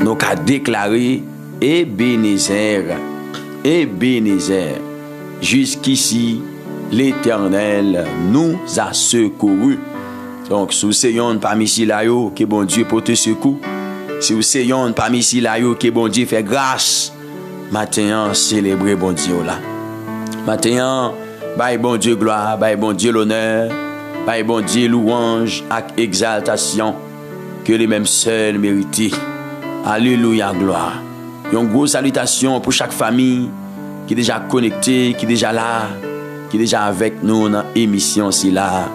nous avons déclaré Ebenezer, Ebenezer. Jusqu'ici, l'Éternel nous a secourus. Donc, si vous êtes parmi ici là, que bon Dieu pour te secours. Si vous êtes parmi ici là, que bon Dieu fait grâce. Maintenant, célébrer bon Dieu là. Maintenant, bye bon Dieu gloire, bye bon Dieu l'honneur, bye bon Dieu louange et exaltation que les mêmes seuls méritent. Alléluia, gloire. Une grosse salutation pour chaque famille qui est déjà connectée, qui est déjà là, qui est déjà avec nous dans l'émission si là.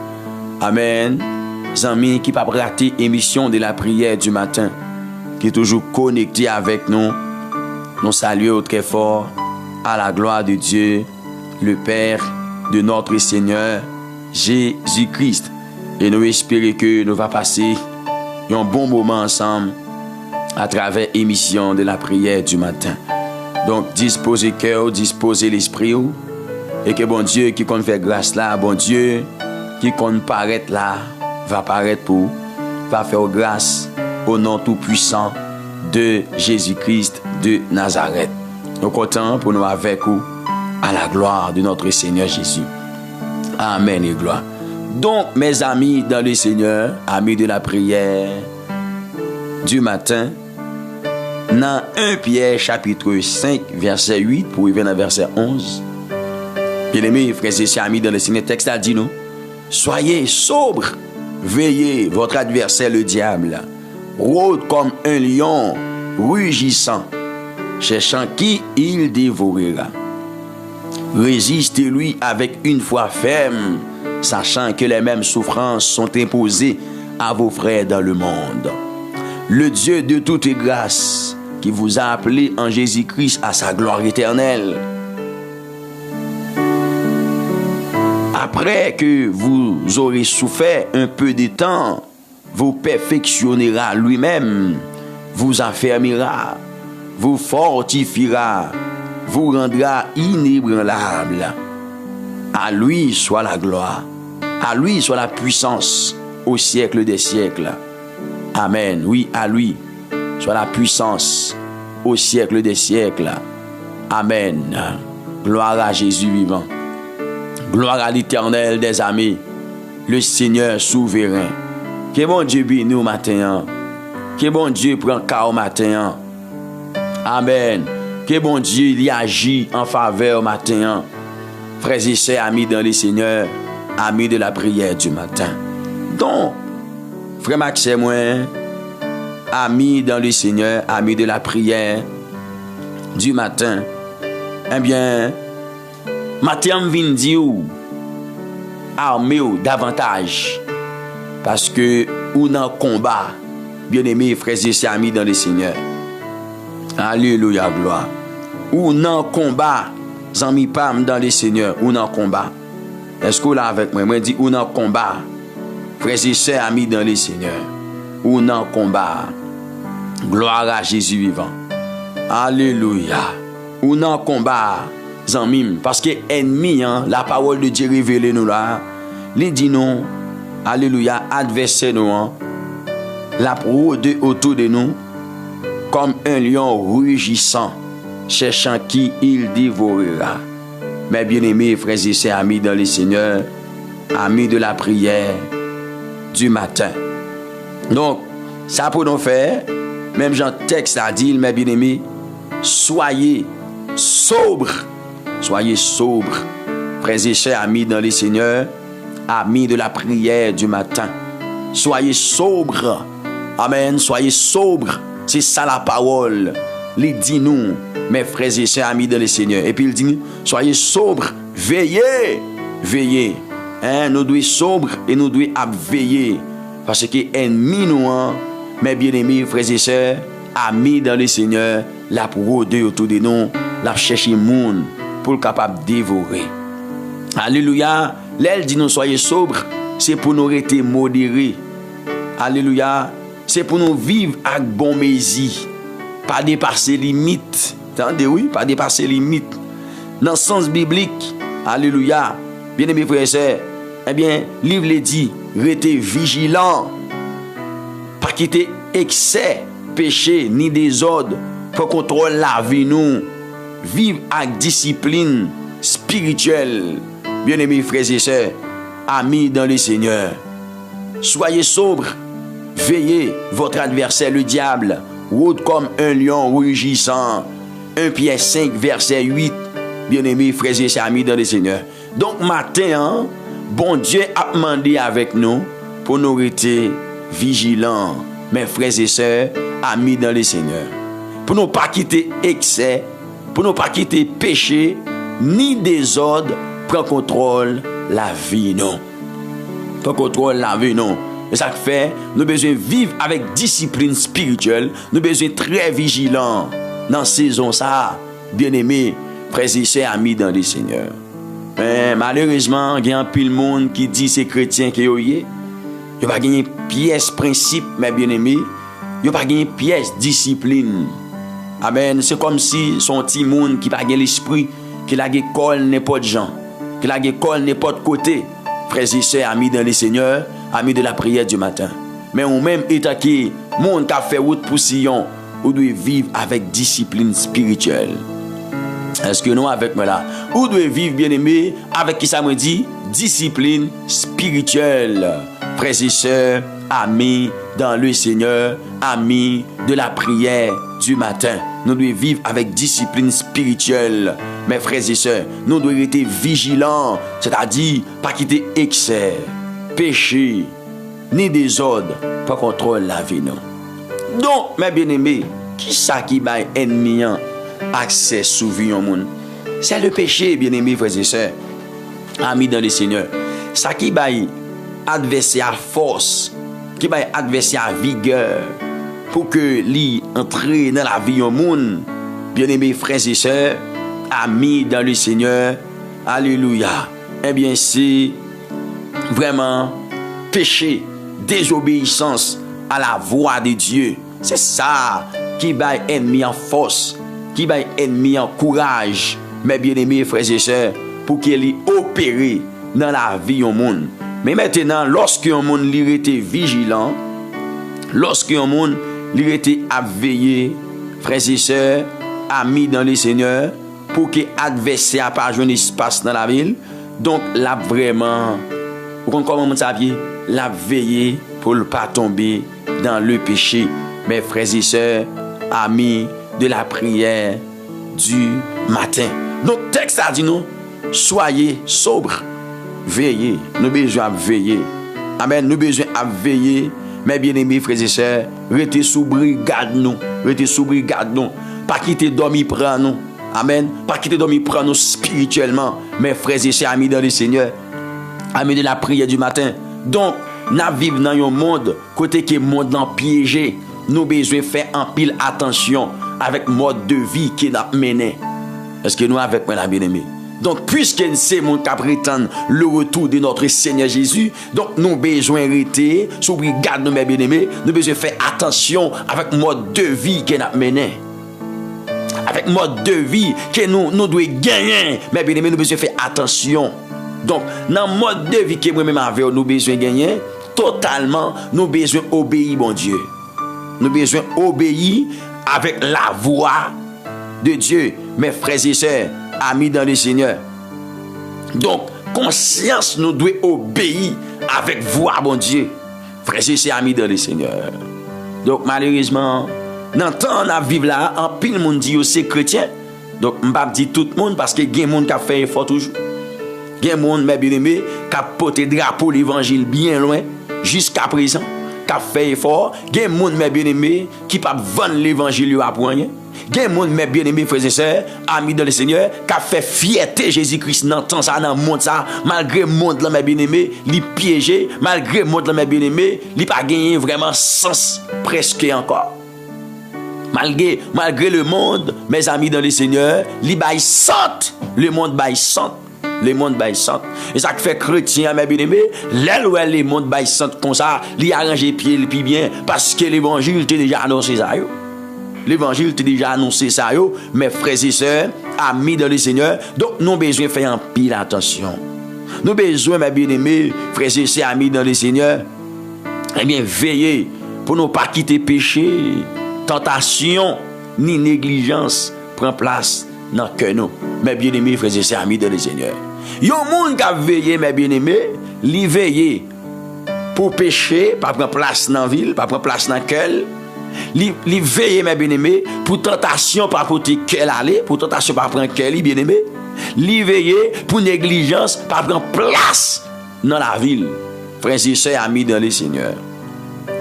Amen. Amis qui pas rater l'émission de la prière du matin, qui est toujours connecté avec nous. Nous saluons très fort à la gloire de Dieu, le Père de notre Seigneur Jésus-Christ. Et nous espérons que nous allons passer un bon moment ensemble à travers l'émission de la prière du matin. Donc, disposez le cœur, disposez l'esprit. Et que bon Dieu qui compte faire grâce là, bon Dieu qui compte paraître là, va paraître pour, va faire grâce au nom tout-puissant de Jésus-Christ de Nazareth. Nous comptons pour nous avec vous à la gloire de notre Seigneur Jésus. Amen et gloire. Donc, mes amis dans le Seigneur, amis de la prière du matin, dans 1 Pierre chapitre 5, verset 8, pour arriver dans verset 11, bien-aimés, frères et sœurs, amis dans le Seigneur, texte a dit nous, soyez sobres, veillez votre adversaire le diable, rôde comme un lion rugissant, cherchant qui il dévorera. Résistez-lui avec une foi ferme, sachant que les mêmes souffrances sont imposées à vos frères dans le monde. Le Dieu de toute grâce, qui vous a appelé en Jésus-Christ à sa gloire éternelle, après que vous aurez souffert un peu de temps, vous perfectionnera lui-même, vous affermira, vous fortifiera, vous rendra inébranlable. À lui soit la gloire, à lui soit la puissance au siècle des siècles. Amen. Oui, à lui soit la puissance au siècle des siècles. Amen. Gloire à Jésus vivant. Gloire à l'Éternel des armées, le Seigneur souverain. Que bon Dieu bénisse nous matin. Que bon Dieu prend cas au matin. Amen. Que bon Dieu il y agit en faveur au matin. Frères et sœurs, amis dans le Seigneur, amis de la prière du matin. Donc, frère Maxime, moi, amis dans le Seigneur, amis de la prière du matin, eh bien, matin vient dire armez-vous davantage parce que ou dans combat, bien-aimés frères et sœurs, amis dans le Seigneur. Alléluia, gloire. Ou dans combat, amis pam dans le Seigneur, ou dans combat. Est-ce que vous là avec moi? Moi dis ou dans combat. Frères et sœurs, amis dans le Seigneur, ou dans combat. Gloire à Jésus vivant. Alléluia. Ou dans combat, amis, parce que ennemi, la parole de Dieu révèle nous là, il dit non, alléluia, adversaire nous, la proie de autour de nous, comme un lion rugissant, cherchant qui il dévorera. Mes bien-aimés, frères et sœurs, amis dans le Seigneur, amis de la prière du matin. Donc, ça pour nous faire, même Jean texte a dit, mes bien-aimés, soyez sobres. Soyez sobres, frères et sœurs, amis dans le Seigneur, amis de la prière du matin. Soyez sobres. Amen. Soyez sobres. C'est ça la parole. Il dit nous, mes frères et sœurs, amis dans le Seigneur. Et puis il dit, soyez sobres, veillez, veillez. Nous devons être sobres et nous devons veiller. Parce que ennemi nous, mes bien-aimés, frères et sœurs, amis dans le Seigneur, la pour de autour de nous, la chercher monde pour le capable de dévorer. Alléluia. L'elle dit nous soyez sobres, c'est pour nous rester modérés. Alléluia. C'est pour nous vivre avec bon mési. Pas dépasser limites. Attendez, oui, pas dépasser limites. Dans le sens biblique, alléluia. Bien aimés frères et sœurs, eh bien, livre le dit, restez vigilants. Pas quitter excès péché ni désordre pour contrôler la vie nous. Vivre avec discipline spirituelle. Bien-aimés frères et sœurs, amis dans le Seigneur. Soyez sobres, veillez, votre adversaire le diable rôde comme un lion rugissant. 1 Pierre 5 verset 8. Bien-aimés frères et sœurs, amis dans le Seigneur. Donc matin, bon Dieu a demandé avec nous pour nous rester vigilants, mes frères et sœurs, amis dans le Seigneur. Pour ne pas quitter excès, pour ne pas quitter péché, ni désordre, prend contrôle la vie, non. Prend contrôle la vie, non. Et ça fait, nous avons besoin de vivre avec discipline spirituelle, nous avons besoin de très vigilants dans cette saison, ça, bien-aimés, frères et sœurs, amis dans le Seigneur. Mais malheureusement, il y a un pile monde qui dit c'est chrétien qui est. Il n'y a pas gagné pièce principe, mes bien-aimés. Il n'y a pas gagné pièce discipline. Amen. C'est comme si son petit monde qui n'a pas l'esprit, qui a l'école n'importe gens, qui a l'école n'importe côté. Frères et sœurs, amis dans le Seigneur, amis de la prière du matin. Mais au même état que monde qui a fait route pour Sion, on doit vivre avec discipline spirituelle. Est-ce que nous avec moi là? On doit vivre, bien aimé, avec qui ça me dit? Discipline spirituelle. Frères et sœurs, amis dans le Seigneur, amis de la prière du matin. Nous devons vivre avec discipline spirituelle. Mes frères et sœurs, nous devons être vigilants, c'est-à-dire pas quitter excès, péché, ni désordre, pas contrôler la vie. Non. Donc, mes bien-aimés, qui ça qui va ennemi accès sous vie au monde? C'est le péché, bien-aimés, frères et sœurs, amis dans le Seigneur. Ça qui va adversaire force, qui va adversaire vigueur, pour que lui entre dans la vie au monde. Bien-aimés frères et sœurs, amis dans le Seigneur, alléluia. Eh bien, c'est vraiment péché, désobéissance à la voix de Dieu. C'est ça qui va ennemi en force, qui va ennemi en courage, mes bien-aimés frères et sœurs, pour qu'il opère dans la vie au monde. Mais maintenant, lorsqu'un monde était vigilant, lorsqu'un monde était à veiller, frères et sœurs, amis dans le Seigneur, pour que l'adversaire pas jouer un espace dans la ville, donc là vraiment, comment on s'habille, la veiller pour ne pas tomber dans le péché. Mes frères et sœurs, amis de la prière du matin. Donc, le texte a dit nous, soyez sobres. Veillez, nous besoin de veiller. Amen, nous besoin de veiller. Mes bien-aimés frères et sœurs, restez sous brigade nous, restez sous brigade nous. Pas quitter dormir prendre nous. Amen, pas quitter dormir prendre nous spirituellement. Mes frères et sœurs, amis dans le Seigneur, amis de la prière du matin. Donc, nous vivons dans un monde côté que monde en piégé. Nous besoin faire en pile attention avec mode de vie qui n'a mené. Est-ce que nous avec moi la bien-aimé? Donc, puisque c'est mon cas prétend le retour de notre Seigneur Jésus, donc nous besoin rester sous brigade de mes bien-aimés, nous besoin faire attention avec mode de vie qui n'a mené. Avec mode de vie que nous devons gagner, mes bien-aimés, nous besoin faire attention. Donc, dans le mode de vie que moi-même avec nous besoin gagner, totalement, nous besoin obéir, bon Dieu. Nous besoin obéir avec la voix de Dieu, mes frères et sœurs, amis dans le Seigneur. Donc, conscience nous doit obéir avec voix, bon Dieu. Frères et sœurs, amis dans le Seigneur. Donc, malheureusement, dans le temps on vivre là, en pile monde dit c'est chrétien. Donc, je ne vais pas dire tout le monde parce que il y a des gens qui ont fait effort toujours. Il y a des gens, mes bien-aimés, qui ont porté drapeau l'évangile bien loin, jusqu'à présent, qui ont fait effort. Il y a des gens, mes bien-aimés, qui ne peuvent pas vendre l'évangile à point. Il y a des gens, mes bien-aimés, frères et sœurs, amis dans le Seigneur, qui ont fait fierté Jésus-Christ dans le temps, dans le monde, malgré le monde, mes bien-aimés, les piégé, malgré le monde, mes bien-aimés, il n'a pas gagné vraiment sens, presque encore. Malgré le monde, mes amis dans le Seigneur, les bails sentent, le monde baille sent. Le monde baille sent. Et ça fait chrétien, mes bien-aimés, là où le monde baille sent comme ça, il arrange pied le plus bien, parce que l'évangile était déjà annoncé ça. L'évangile était déjà annoncé ça, mes frères et sœurs, amis dans le Seigneur. Donc, nous avons besoin de faire un pile attention. Nous avons besoin, mes bien-aimés, frères et sœurs, amis dans le Seigneur, eh bien, veillez pour ne pas quitter péché. tentation ni négligence prend place dans le cœur nous. Mes bien-aimés, frères et sœurs, amis de le Seigneur. Yon moun qui a veillé, mes bien-aimés, li veillé pour pécher, pas prendre place dans la ville, pas prendre place dans le cœur. Li veillé, mes bien-aimés, pour tentation, pas porter cœur aller, pour tentation, pas prendre cœur, bien-aimés. Li veillé pour négligence, pas prendre place dans la ville. Frères et sœurs, amis dans le Seigneur.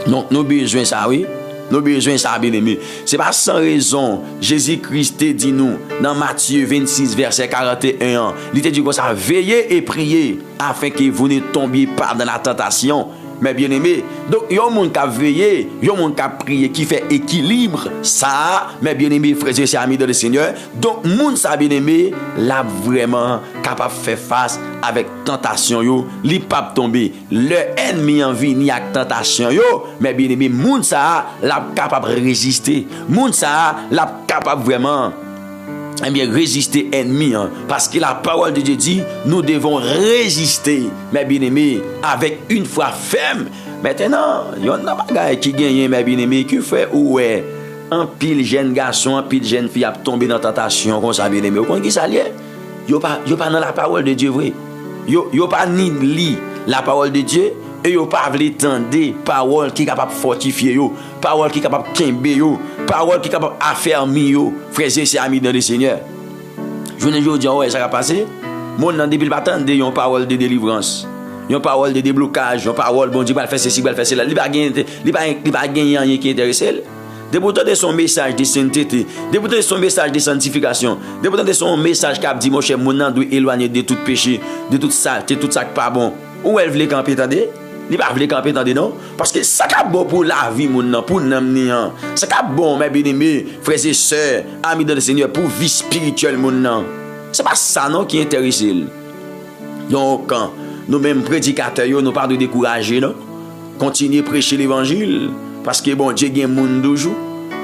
Donc, nous besoin ça, oui. Nous besoin ça, bien aimé. C'est pas sans raison. Jésus-Christ dit nous dans Matthieu 26, verset 41. Il te dit comme ça, veillez et priez afin que vous ne tombiez pas dans la tentation. Mais bien aimé, donc il y a un monde qui a veillé, il y a un monde qui a prié, qui fait équilibre. Ça, mes bien aimés, frères et sœurs, amis de le Seigneur. Donc, monde ça, bien aimé, là vraiment capable de faire face avec tentation, yo, li pas tomber. Le ennemi en vie ni avec tentation, yo, mais bien aimé, monde ça, là capable de résister. Monde ça, là capable vraiment. Eh bien, résister ennemi, hein, parce que la parole de Dieu dit, nous devons résister, mes bien-aimés, avec une foi ferme. Maintenant, il y a un bagage qui gagne, mes bien-aimés, qui fait ouais, un pile jeune garçon, un pile jeune fille a tombé dans la tentation, comme ça, bien-aimé. Vous comprenez qui ça lié? Yo pas dans la parole de Dieu, vrai. Yo pas ni li la parole de Dieu. Et yo pas vle tendre parole qui capable fortifier yo, parole qui capable kembe yo, parole qui capable affermir yo, frères et sœurs amis dans le Seigneur. Je ne veux dire ouais ça va passer. Mon nan depuis pas tendre yon parole de délivrance, yon parole de déblocage, yon parole bon Dieu va faire ceci, va faire cela, il pas gagner rien qui intéresse. Débutant de son message de sainteté, débutant de son message de sanctification, débutant de son message qui a dit mon cher mon nan doit éloigner de tout péché, de toute saleté, tout ça qui pas bon. Où elle veut camper attendez? Il va vouloir camper dans non parce que ça est bon pour la vie mon pour nous ça est bon mes bien-aimés frères et sœurs amis dans le Seigneur pour vie spirituelle mon c'est pas ça non qui intéresse donc nous mêmes prédicateurs nous pas de décourager non continuer prêcher l'évangile parce que bon Dieu gagne monde toujours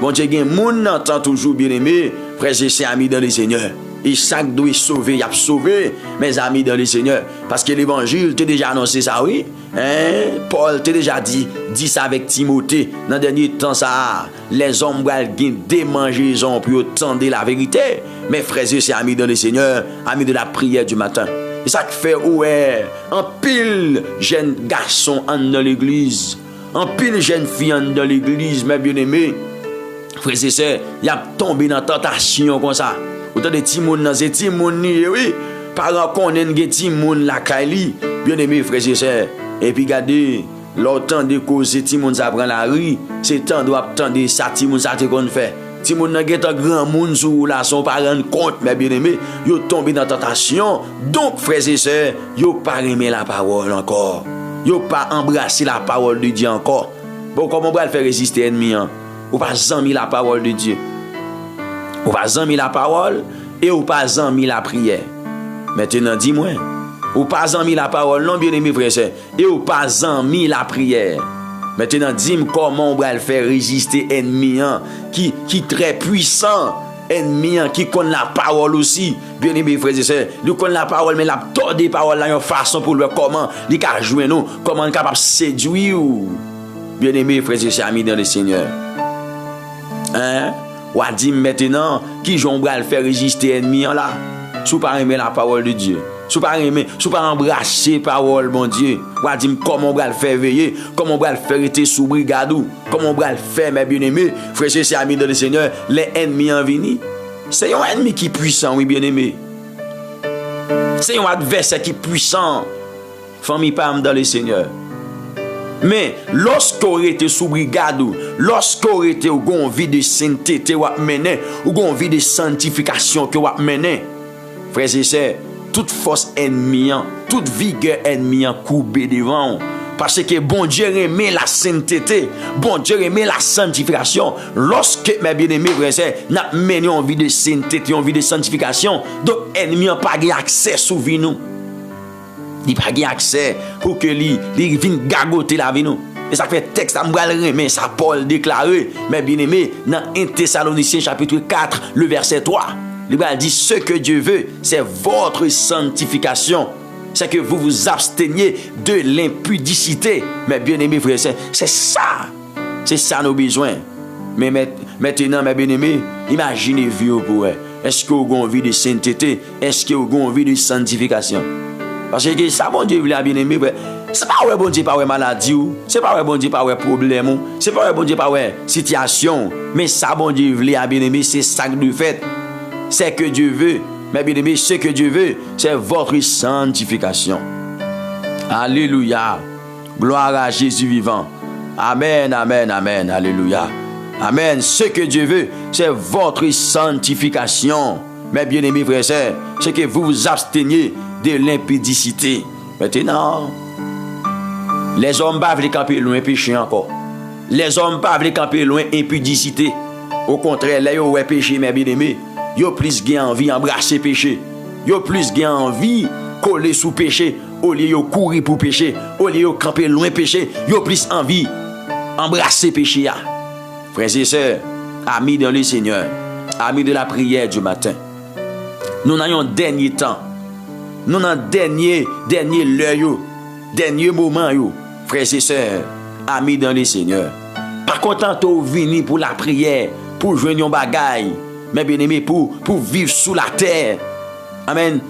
bon Dieu gagne monde tant toujours bien-aimés frères et sœurs amis dans le Seigneur. Et chaque doit sauver, il a sauvé, mes amis dans le Seigneur. Parce que l'évangile, tu as déjà annoncé ça, oui. Hein? Paul t'a déjà dit ça avec Timothée. Dans le dernier temps, ça, les hommes vont démanger pour tendre la vérité. Mes frères et sœurs, amis dans le Seigneur, amis de la prière du matin. Et ça fait, ouais, un pile jeune garçon dans l'église, un pile jeune fille dans l'église, mes bien-aimés. Frères et sœurs, il a tombé dans la tentation comme ça. Autant de Timon dans ces Timon ni oui parents connaissent que Timon la Kali bien aimé frères et sœurs et puis regardez l'autant de cause Timon ça prend la rue c'est temps doit attendre ça Timon ça te qu'on fait Timon n'a pas grand monde sur là son pas rendre compte mais bien aimé yo tombé dans tentation donc frères et sœurs yo pas aimer la parole encore yo pas embrasser la parole de Dieu encore bon comment on va faire résister ennemi ou pas zanmi la parole de Dieu. Ou pas zanmi la parole et ou pas zanmi la prière. Maintenant, dis-moi, ou pas zanmi la parole, non bien aimé frère, et ou pas zanmi la prière. Maintenant, dis-moi comment on va le faire résister ennemi qui très puissant, ennemi qui connaît la parole aussi. Bien aimé frère et sœurs, lui connaît la parole mais la tord des paroles là une façon pour le comment il ca jouer nous, comment il capable séduire ou bien aimé frère et sœurs amis dans le Seigneur. Hein? Ou a dit maintenant qui j'on va le faire résister ennemi là sous pas aimer la parole de Dieu sous pas embrasser parole bon Dieu ou a dit comment on va le faire veiller comment on va le faire être sous brigade comment on va le faire mes bien-aimés frères et sœurs amis dans le Seigneur les ennemis en venir c'est un ennemi qui est puissant oui bien-aimé c'est un adversaire qui est puissant famille pas dans le Seigneur. Mais lorsqu'on était sous brigade, lorsqu'on était au vie de sainteté ou mener, ou gon vie de sanctification que ou mener, frères et sœurs, toute force ennemie, toute vigueur ennemie courbée devant. Parce que bon Dieu aimait la sainteté, bon Dieu aimait la sanctification. Lorsque mes bien-aimés frères et sœurs, n'a mené en vie de sainteté, en vie de sanctification, donc ennemi n'a pas accès sous vie nous. Il n'a pas accès pour que lui vienne gagoter la vie nous. Et ça fait texte à m'bral mais ça Paul déclaré, mais bien aimé, dans 1 Thessaloniciens chapitre 4, le verset 3. Il dit ce que Dieu veut, c'est votre sanctification. C'est que vous vous absteniez de l'impudicité. Mais bien aimé frère, c'est ça nos besoins. Mais Maintenant, mes bien-aimés, imaginez vie pour eux. Est-ce que vous avez envie de sainteté? Est-ce que vous avez envie de sanctification? Parce que ça, bon Dieu, bien aimé, c'est pas ouais, bon Dieu, pas ouais maladie, c'est pas ouais, bon Dieu, pas ouais problème, c'est pas ouais, bon Dieu, pas ouais situation. Mais ça, bon Dieu, bien aimé, c'est ça que fait. C'est que Dieu veut. Mais bien aimé, ce que Dieu veut, c'est votre sanctification. Alléluia. Gloire à Jésus vivant. Amen, amen, amen. Alléluia. Amen. Ce que Dieu veut, c'est votre sanctification. Mais bien aimé, frères et sœurs, c'est que vous vous absteniez de l'impudicité. Maintenant, les hommes ne peuvent pas camper loin péché encore. Les hommes ne peuvent pas camper loin impudicité. Au contraire, là, ils ont péché, mes bien aimés. Ils ont plus envie d'embrasser péché. Ils ont plus envie de coller sous péché. Au lieu de courir pour péché, au lieu de camper loin péché, ils ont plus envie d'embrasser péché. Frères et sœurs, amis dans le Seigneur, amis de la prière du matin, nous avons un dernier temps, nous avons un dernier l'heure, dernier moment, frères et sœurs, amis dans le Seigneur. Par contre, vous venez pour la prière, pour joindre un bagaille, mais bien aimé, pour vivre sous la terre. Amen.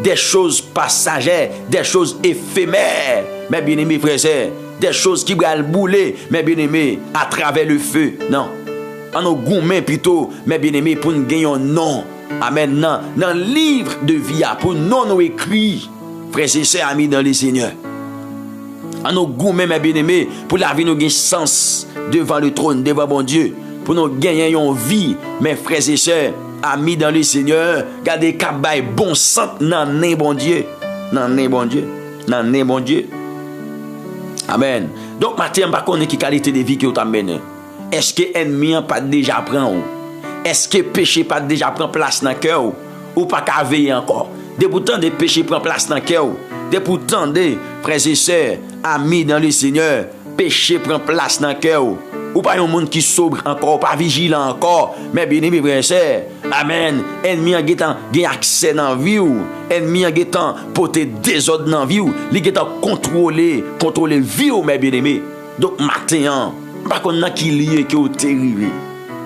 Des choses passagères, des choses éphémères, mes bien-aimés frères et sœurs, des choses qui vont bouler, mes bien-aimés, à travers le feu. Non. En nos gourmets plutôt, mes bien-aimés, pour nous gagner un nom. Amen. Dans le livre de vie, pour nous écrit, frères et sœurs, amis dans le Seigneur. En nos gourmets, mes bien-aimés, pour la vie nous gagner sens devant le trône, devant bon Dieu, pour nous gagner une vie, mes frères et sœurs, amis dans le Seigneur, gardez kabay bon sang nan nan bon Dieu. Nan nan bon Dieu. Nan nan bon Dieu. Amen. Donc, matin, je ne sais pas quelle qualité de vie que vous avez. Est-ce que l'ennemi n'a pas déjà pris? Est-ce que le péché pas déjà pris place dans le cœur? Ou pas qu'à veiller encore? De pourtant, des péchés prennent place dans le cœur. De pourtant, des frères et sœurs, amis dans le Seigneur, péché prend place dans le cœur. Ou pas un monde qui sobre encore, pas vigilant encore, mais bien aimé frères et sœurs, amen. Ennemi a gain accès dans la vie ou, ennemi a gain porter désordre dans la vie ou, li gain contrôler vie ou, mes bien aimé. Donc matin, pas qu'on a qui lié que au terrible.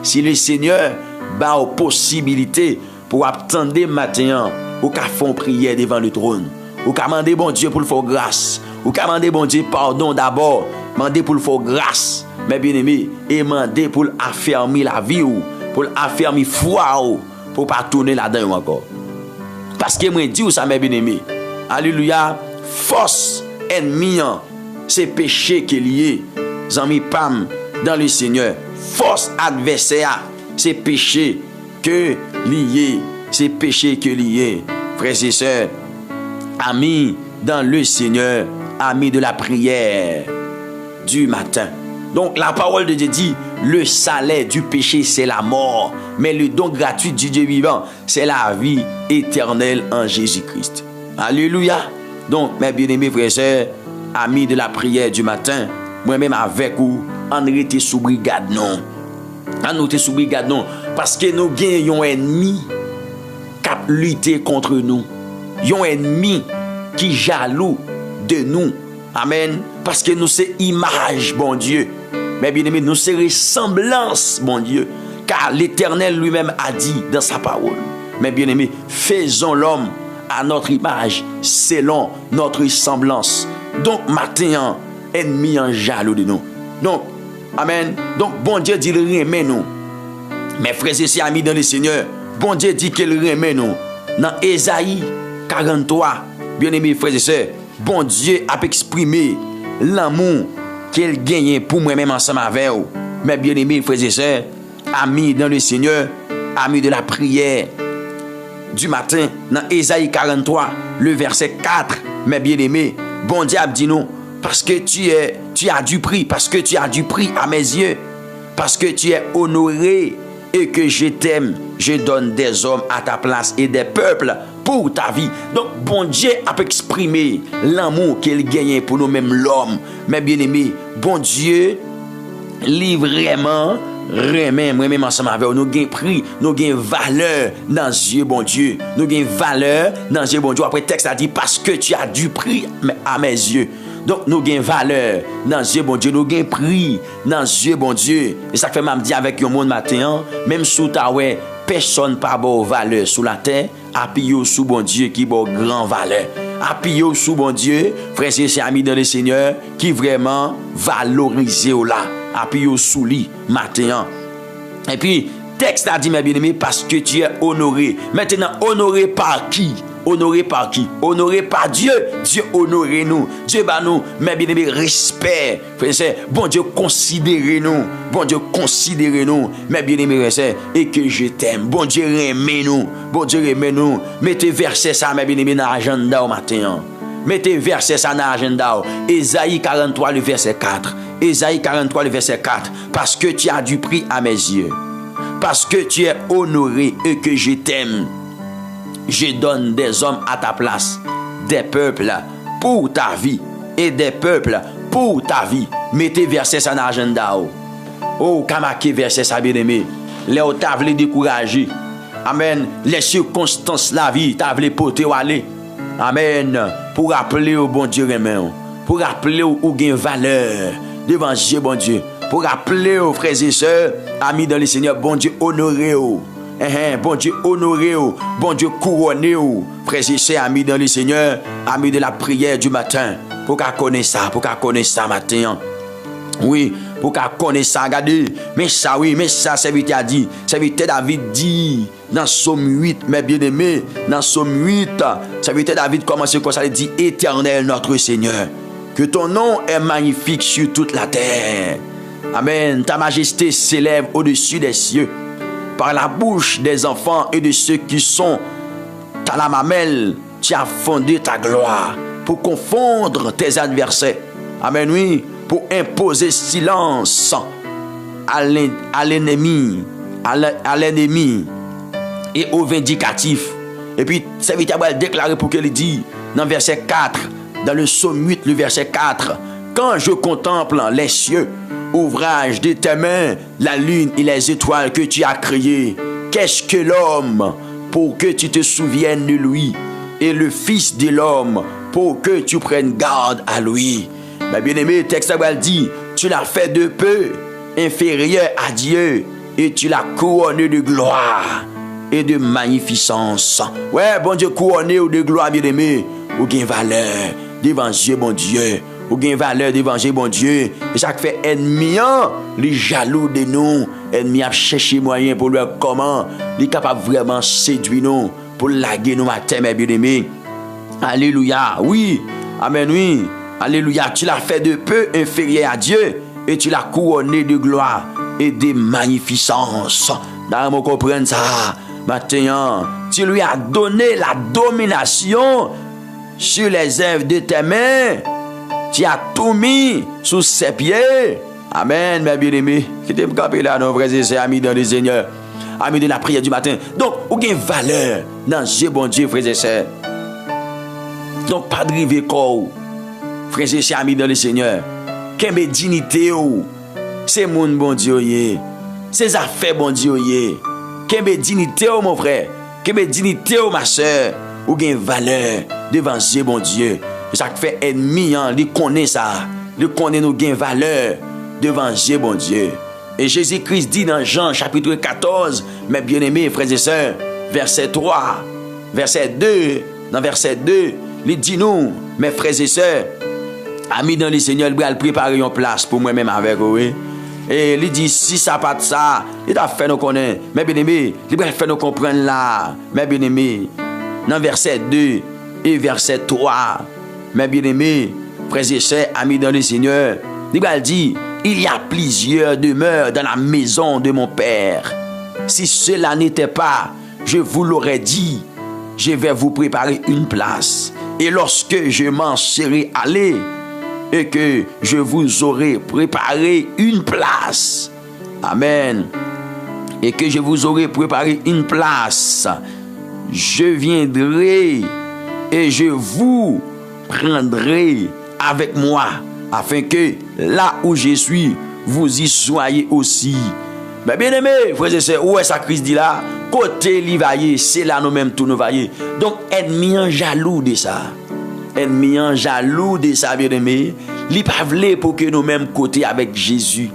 Si le Seigneur ba aux possibilités pour attendre matin, ou ka font prière devant le trône, ou ka demander bon Dieu pour le faire grâce, ou ka demander bon Dieu pardon d'abord, demander pour le faire grâce. Mes bien-aimés, et demander pour affermir la vie ou, pour affermir foi ou, pour pas tourner là-dedans encore. Parce que moi dis ça mes bien-aimés. Alléluia, force ennemi, c'est péché qui est lié. Zami pam dans le Seigneur. Force adversaire, c'est péché que lié, c'est péché que lié. Frères et sœurs, amis dans le Seigneur, amis de la prière du matin. Donc la parole de Dieu dit, le salaire du péché c'est la mort, mais le don gratuit du Dieu vivant c'est la vie éternelle en Jésus-Christ. Alléluia. Donc mes bien-aimés frères et sœurs, amis de la prière du matin, moi-même avec vous, on était sous brigade non. On était sous brigade non, parce que nous gagnons un ennemi qui a lutté contre nous. Un ennemi qui jaloux de nous. Amen. Parce que nous c'est image, bon Dieu. Mais bien aimé, nous c'est ressemblance, bon Dieu. Car l'Éternel lui-même a dit dans sa parole. Mais bien aimé, faisons l'homme à notre image, selon notre ressemblance. Donc matin, ennemi en jaloux de nous. Donc, amen. Donc bon Dieu dit il remet nous. Mes frères et sœurs amis dans le Seigneur, bon Dieu dit qu'il remet nous. Dans Ésaïe 43, bien aimé frères et sœurs, bon Dieu a exprimé l'amour qu'il gagne pour moi-même ensemble avec vous. Mes bien-aimés frères et sœurs, amis dans le Seigneur, amis de la prière du matin, dans Ésaïe 43, le verset 4, mes bien-aimés, bon Dieu a dit non, parce que tu as du prix, parce que tu as du prix à mes yeux, parce que tu es honoré et que je t'aime, je donne des hommes à ta place et des peuples pour ta vie. Donc, bon Dieu a exprimé l'amour qu'il gagne pour nous-mêmes, l'homme. Mais bien aimé, bon Dieu, lui vraiment, moi-même ensemble avec nous, gagne prix, nous gagne valeur dans les yeux, bon Dieu. Nous gagne valeur dans les yeux, bon Dieu. Après, le texte a dit, parce que tu as du prix à mes yeux. Donc nous gain valeur dans Dieu bon Dieu, nous gain prix dans Dieu bon Dieu. Et ça fait m'a dit avec un monde matin, même sous ta ouais, personne pas bon valeur sous la terre, appuyez sous bon Dieu qui bon grand valeur. Appuyez sous bon Dieu, frères et amis dans le Seigneur, qui vraiment valorise là. Appuyez sous lui matin. Et puis texte a dit mes bien-aimés parce que tu es honoré. Maintenant honoré par qui? Honoré par qui? Honoré par Dieu. Dieu honoré nous. Dieu bat nous, mes bien-aimés, respect. Frère, bon Dieu considérez nous. Bon Dieu considérez nous, mes bien-aimés, et que je t'aime. Bon Dieu aimez nous. Bon Dieu aimez nous. Mettez verset ça, mes bien-aimés, dans l'agenda au matin. Mettez verset ça dans l'agenda. Ésaïe 43, le verset 4. Ésaïe 43, le verset 4. Parce que tu as du prix à mes yeux. Parce que tu es honoré et que je t'aime. Je donne des hommes à ta place, des peuples pour ta vie et des peuples pour ta vie. Mettez verset ça dans l'agenda. Oh, kamake verset ça bien aimé. Les t'as voulu décourager. Amen. Les circonstances la vie t'as voulu porter ou aller. Amen. Pour rappeler au bon Dieu amen. Pour rappeler au gain valeur devant Dieu bon Dieu. Pour rappeler aux frères et sœurs, amis dans le Seigneur, bon Dieu honoré. Bon Dieu honoré, bon Dieu couronné, frères et sœurs, amis dans le Seigneur, amis de la prière du matin, pour qu'on connaisse ça, matin. Oui, pour qu'on connaisse ça, regardez, mais ça, serviteur a dit, serviteur David dit, dans Somme 8, mes bien-aimés, dans Somme 8, serviteur David commence comme ça, il dit, Éternel notre Seigneur, que ton nom est magnifique sur toute la terre. Amen, ta majesté s'élève au-dessus des cieux. Par la bouche des enfants et de ceux qui sont à la mamelle, tu as fondé ta gloire pour confondre tes adversaires. Amen, oui, pour imposer silence à l'ennemi et au vindicatif. Et puis, serviteur va déclarer pour qu'il dit dans verset 4, dans le psaume 8, le verset 4, quand je contemple les cieux, ouvrage de tes mains, la lune et les étoiles que tu as créées. Qu'est-ce que l'homme pour que tu te souviennes de lui, et le Fils de l'homme pour que tu prennes garde à lui. Mais bien-aimé, le texte dit, tu l'as fait de peu inférieur à Dieu, et tu l'as couronné de gloire et de magnificence. Ouais, bon Dieu, couronné de gloire, bien-aimé, ou gain valeur devant Dieu, bon Dieu. Ou gain valeur devant Dieu, bon Dieu. Et ça fait ennemi, les jaloux de nous. Ennemi a cherché moyen pour lui comment. Il est capable vraiment séduire nous. Pour laguer nous matin, mes bien-aimés. Alléluia. Oui. Amen, oui. Alléluia. Tu l'as fait de peu inférieur à Dieu. Et tu l'as couronné de gloire et de magnificence. Dans mon comprendre ça. Matin, tu lui as donné la domination sur les œuvres de tes mains. Tu as tout mis sous ses pieds. Amen, mes bien-aimés. Qui t'aime camper là, nos frères et sœurs, amis dans le Seigneur. Amis de la prière du matin. Donc, vous avez une valeur dans Dieu, bon Dieu, frères et sœurs. Donc, pas de river corps. Frères et sœurs, amis dans le Seigneur. Quelle dignité, c'est mon bon Dieu. C'est affaires, bon Dieu. Quelle dignité, mon frère. Quelle dignité, ma soeur. Vous avez une valeur devant Dieu, bon Dieu. Ça fait ennemi, il connaît ça. Il connaît nos gains valeur devant Dieu, bon Dieu. Et Jésus-Christ dit dans Jean chapitre 14, mes bien-aimés frères et sœurs, verset 3, verset 2, dans verset 2, il dit nous, mes frères et sœurs, amis dans le Seigneur, il va préparer une place pour moi-même avec vous. Et il dit, si ça pas de ça, il a fait nous connaître. Mes bien-aimés, il va faire nous comprendre là, mes bien-aimés, dans verset 2 et verset 3. Mes bien-aimés, frères et sœurs, amis dans le Seigneur, il dit, il y a plusieurs demeures dans la maison de mon Père. Si cela n'était pas, je vous l'aurais dit, je vais vous préparer une place. Et lorsque je m'en serai allé, et que je vous aurai préparé une place, amen, et que je vous aurai préparé une place, je viendrai et je vous prendrai avec moi, afin que là où je suis, vous y soyez aussi. Mais bien aimé, frères et sœurs, où est ça Christ dit là? Côté l'Ivaillé, c'est là nous-mêmes tout nous vaillés. Donc, ennemi jaloux de ça. ennemi en jaloux de sa bien-aimé, il pas voulu pour que nous mêmes côté avec Jésus.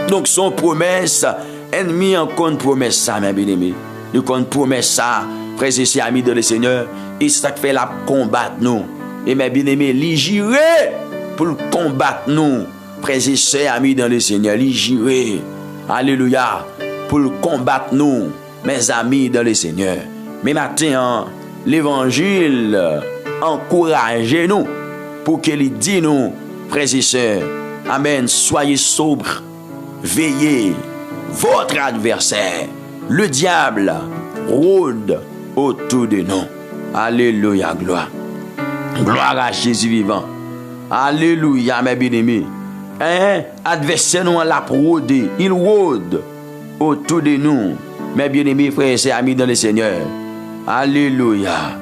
Donc son promesse, ennemi en compte promesse ça, mes bien-aimés. Il compte promesse ça, frères et sœurs amis de le Seigneur, et c'est ça qui fait la combattre nous. Et mes bien-aimés, il girait pour combattre nous, frères et sœurs amis dans le Seigneur, il girait. Alléluia, pour combattre nous, mes amis dans le Seigneur. Mais maintenant, l'évangile encourage-nous pour qu'il dise nous, frères et sœurs, amen, soyez sobres, veillez, votre adversaire, le diable, rôde autour de nous. Alléluia, gloire. Gloire à Jésus vivant. Alléluia, mes bien-aimés. Adversaire nous l'a rôdé, il rôde autour de nous, mes bien-aimés frères et sœurs amis dans le Seigneur. Alléluia.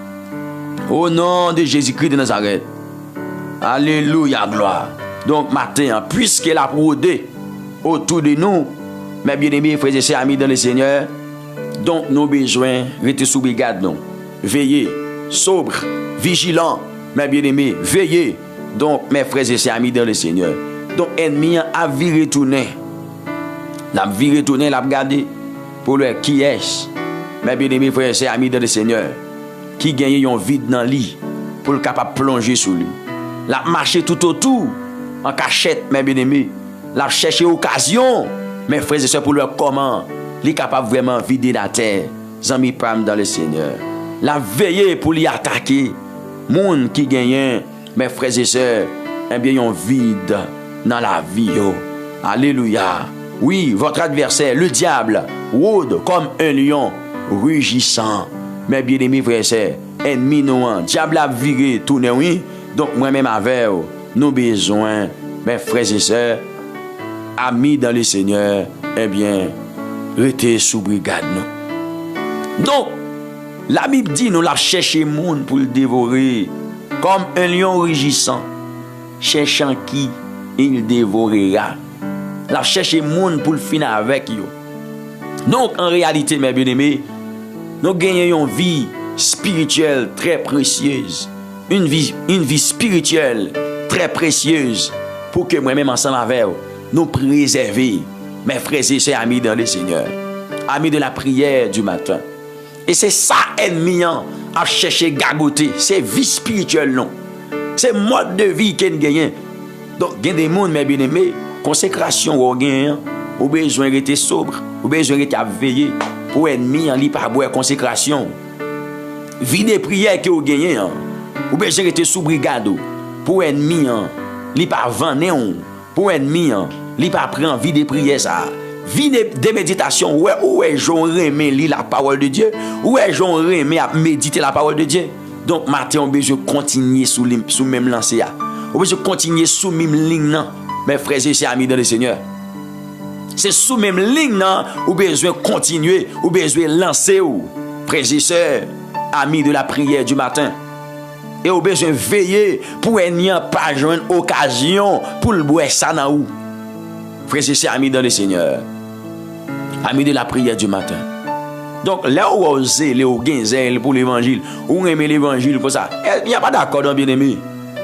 Au nom de Jésus-Christ de Nazareth. Alléluia, gloire. Donc matin, puisque la rôdé autour de nous, mes bien-aimés frères et sœurs amis dans le Seigneur, donc nos besoins, restez sous brigade, non. Veillez, sobre, vigilant, mes bien-aimés, veillez. Donc mes frères et sœurs amis dans le Seigneur. Donc ennemi a viré tourner. L'a viré tourner, l'a regardé pour le qui est. Mes bien-aimés frères et sœurs amis dans le Seigneur, qui gagne un vide dans le lit pour le capable plonger sous lui. L'a marché tout autour en cachette, mes bien-aimés. L'a cherché occasion, mes frères et sœurs, pour leur comment il est capable vraiment vider la terre. Zami pam dans le Seigneur. L'a veillé pour lui attaquer. Monde qui gagne, mes frères et sœurs, eh bien un vide dans la vie. Alléluia. Oui, votre adversaire, le diable, rôde comme un lion rugissant. Mes bien-aimés frères et sœurs, ennemi nous, diable a viré, tourné, oui. Donc moi-même avec nos besoins, mes frères et sœurs, amis dans le Seigneur, eh bien, restez sous brigade nous. Donc, la Bible dit, nous la chercher monde pour le dévorer, comme un lion rugissant, cherchant qui il dévorera. La chercher monde pour le finir avec yo. Donc, en réalité, mes bien-aimés, nous gagnons une vie spirituelle très précieuse. Une vie spirituelle très précieuse pour que moi-même ensemble avec vous, nous préserver, mes frères et sœurs amis dans le Seigneur, amis de la prière du matin. Et c'est ça ennemi à chercher gagoter, c'est vie spirituelle non. C'est mode de vie qu'on gagne. Donc il y a des gens mes bien-aimés, consécration ou gagne, ou besoin d'être sobre, ou besoin d'être veillé pour ennemi en li pas boire consécration. Vie de prière que vous gagnez, ou besoin d'être sous brigade pour ennemi li pas vendre pour ennemi li pas prendre vie de prière ça. Vie de méditation, où est j'en remets lire la parole de Dieu, où est j'en remets à méditer la parole de Dieu. Donc matin on besoin continuer sous même lancé on besoin continuer sous même ligne non mes frères et sœurs amis dans le Seigneur. C'est sous même ligne non ou besoin continuer ou besoin lancer ou frères et sœurs amis de la prière du matin. Et au besoin veiller pour n'y pas joindre occasion pour le boire ça dans ou frères et sœurs amis dans le Seigneur, amis de la prière du matin. Donc là où vous zèle ou gain pour l'évangile, ou aimer l'évangile pour ça, il n'y a pas d'accord dans bien-aimé.